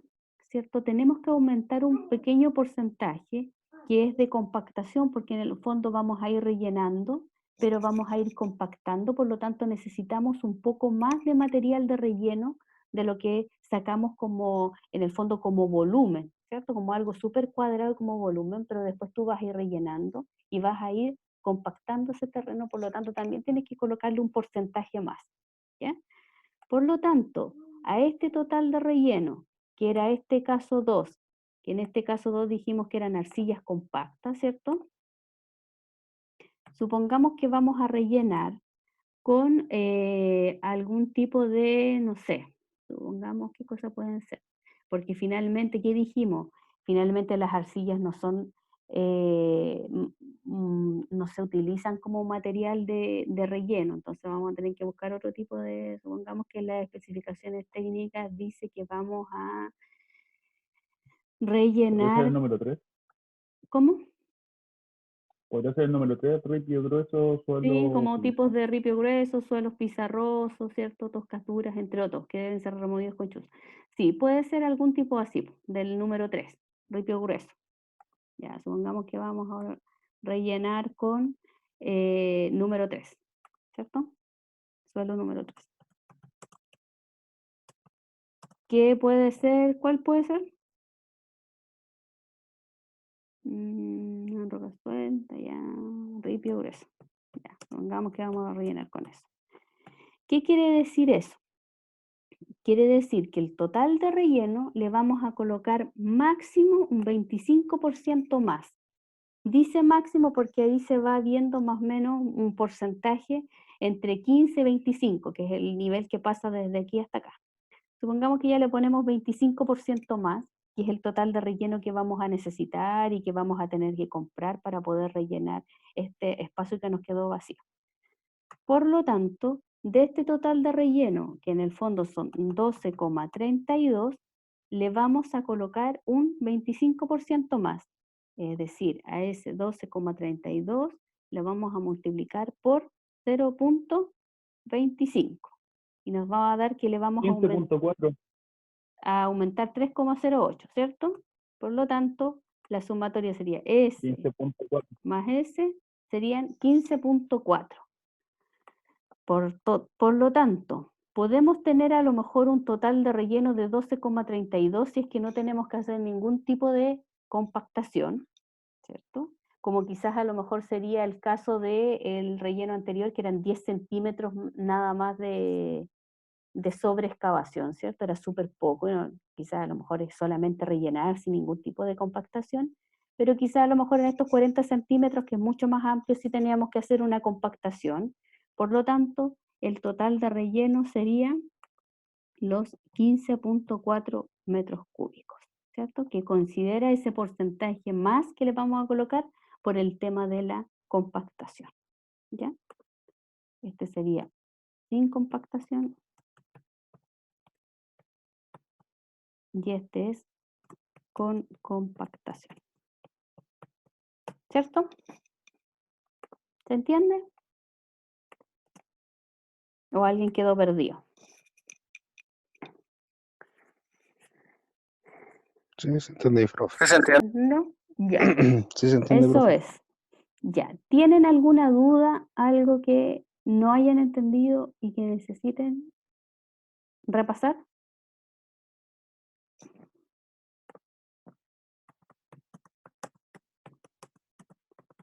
¿cierto? Tenemos que aumentar un pequeño porcentaje que es de compactación, porque en el fondo vamos a ir rellenando, pero vamos a ir compactando, por lo tanto necesitamos un poco más de material de relleno de lo que sacamos como, en el fondo, como volumen, ¿cierto? Como algo súper cuadrado como volumen, pero después tú vas a ir rellenando y vas a ir compactando ese terreno, por lo tanto también tienes que colocarle un porcentaje más, ¿ya? Por lo tanto, a este total de relleno, que era este caso 2, que en este caso 2 dijimos que eran arcillas compactas, ¿cierto? Supongamos que vamos a rellenar con algún tipo de, no sé, supongamos qué cosa pueden ser, porque finalmente, ¿qué dijimos? Finalmente las arcillas no son, no se utilizan como material de relleno, entonces vamos a tener que buscar otro tipo de, supongamos que en las especificaciones técnicas dice que vamos a ¿Podría ser rellenar, el número 3? ¿cómo? ¿Podría ser el número 3, ripio grueso, Sí, suelo como tipos pizarroso? de ripio grueso, suelos pizarrosos, ¿cierto? Toscaduras, entre otros, que deben ser removidos con chus. Sí, puede ser algún tipo así, del número 3, ripio grueso. Ya, supongamos que vamos a rellenar con número 3, ¿cierto? Suelo número 3. ¿Qué puede ser? ¿Cuál puede ser? Roca suelta, ya, ripio grueso. Ya, supongamos que vamos a rellenar con eso. ¿Qué quiere decir eso? Quiere decir que el total de relleno le vamos a colocar máximo un 25% más. Dice máximo porque ahí se va viendo más o menos un porcentaje entre 15 y 25, que es el nivel que pasa desde aquí hasta acá. Supongamos que ya le ponemos 25% más, que es el total de relleno que vamos a necesitar y que vamos a tener que comprar para poder rellenar este espacio que nos quedó vacío. Por lo tanto, de este total de relleno, que en el fondo son 12,32, le vamos a colocar un 25% más. Es decir, a ese 12,32 le vamos a multiplicar por 0,25. Y nos va a dar que le vamos 15.4. a aumentar 3,08, ¿cierto? Por lo tanto, la sumatoria sería S 15.4. más S, serían 15,4. Por lo tanto, podemos tener a lo mejor un total de relleno de 12,32 si es que no tenemos que hacer ningún tipo de compactación, ¿cierto? Como quizás a lo mejor sería el caso del relleno anterior, que eran 10 centímetros nada más de sobreexcavación, ¿cierto? Era súper poco, ¿no? Quizás a lo mejor es solamente rellenar sin ningún tipo de compactación, pero quizás a lo mejor en estos 40 centímetros, que es mucho más amplio, sí teníamos que hacer una compactación. Por lo tanto, el total de relleno sería los 15,4 metros cúbicos, ¿cierto? Que considera ese porcentaje más que le vamos a colocar por el tema de la compactación, ¿ya? Este sería sin compactación y este es con compactación, ¿cierto? ¿Se entiende? ¿O alguien quedó perdido? Sí, se entiende, profe. Sí, se entiende. ¿No? Ya, Sí, se entiende, eso profe. es. Ya, ¿tienen alguna duda, algo que no hayan entendido y que necesiten repasar?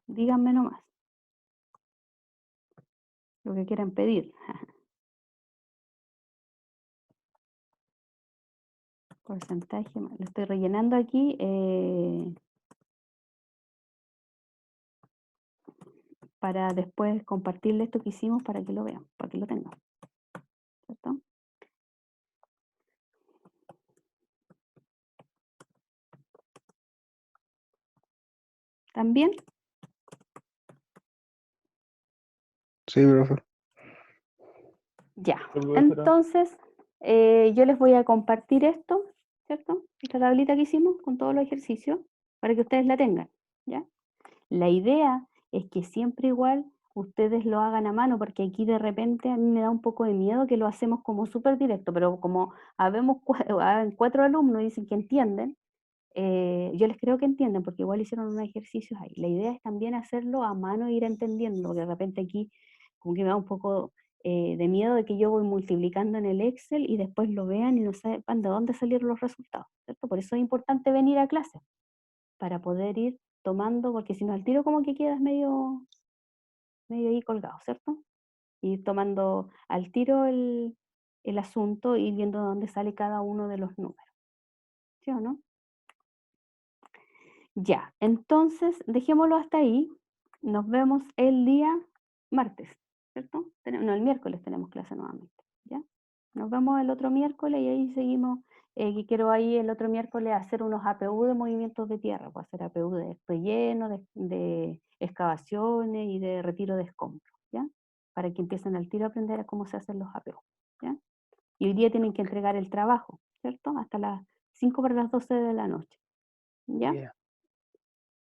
Díganme nomás lo que quieran pedir. Porcentaje, lo estoy rellenando aquí. Para después compartirle esto que hicimos para que lo vean, para que lo tengan. ¿Cierto? ¿También? Sí, profe. Ya. ¿Qué profesora? Entonces, yo les voy a compartir esto, ¿cierto? Esta tablita que hicimos con todos los ejercicios para que ustedes la tengan, ¿ya? La idea es que siempre igual ustedes lo hagan a mano, porque aquí de repente a mí me da un poco de miedo que lo hacemos como súper directo, pero como habemos 4 alumnos y dicen que entienden, yo les creo que entienden, porque igual hicieron unos ejercicios ahí. La idea es también hacerlo a mano e ir entendiendo, porque de repente aquí como que me da un poco de miedo de que yo voy multiplicando en el Excel y después lo vean y no sepan de dónde salieron los resultados, ¿cierto? Por eso es importante venir a clase, para poder ir tomando, porque si no al tiro como que quedas medio ahí colgado, ¿cierto? Ir tomando al tiro el asunto y viendo dónde sale cada uno de los números, ¿sí o no? Ya, entonces dejémoslo hasta ahí. Nos vemos el día martes, ¿cierto? No, el miércoles tenemos clase nuevamente, ¿ya? Nos vemos el otro miércoles y ahí seguimos. Que quiero ahí el otro miércoles hacer unos APU de movimientos de tierra, pues hacer APU de relleno, de excavaciones y de retiro de escombros, ¿ya? Para que empiecen al tiro a aprender a cómo se hacen los APU, ¿ya? Y hoy día tienen que entregar el trabajo, ¿cierto? Hasta las 5 para las 12 de la noche, ¿ya? Yeah.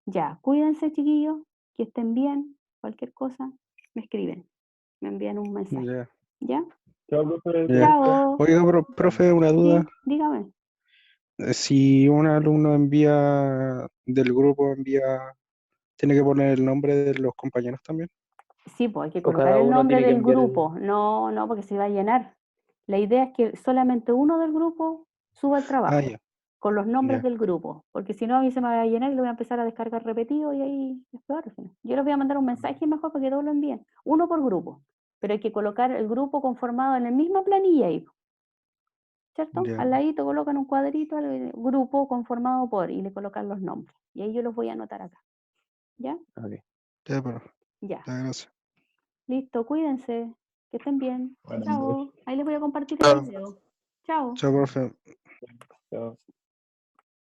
Ya, cuídense chiquillos, que estén bien, cualquier cosa, me escriben, me envían un mensaje, Ya. ¿ya? Chao, profe. Ya. Chao. Oiga, profe, una Sí, duda. dígame. Si un alumno envía del grupo, tiene que poner el nombre de los compañeros también. Sí, pues hay que O colocar cada el uno nombre tiene que del enviar el... grupo. No, no, porque se va a llenar. La idea es que solamente uno del grupo suba el Ah, trabajo ya. con los nombres Ya. del grupo, porque si no a mí se me va a llenar y lo voy a empezar a descargar repetido y ahí es peor. Al final. Yo les voy a mandar un mensaje mejor para que todos lo envíen, uno por grupo, pero hay que colocar el grupo conformado en la misma planilla ahí, ¿cierto? Ya. Al ladito colocan un cuadrito al grupo conformado por y le colocan los nombres. Y ahí yo los voy a anotar acá. ¿Ya? Ok. Ya, profe. Ya. Ya, gracias. Listo, cuídense. Que estén bien. Buenas noches. Chao. Ahí les voy a compartir el Chao. video. Chao. Chao, profe. Chao.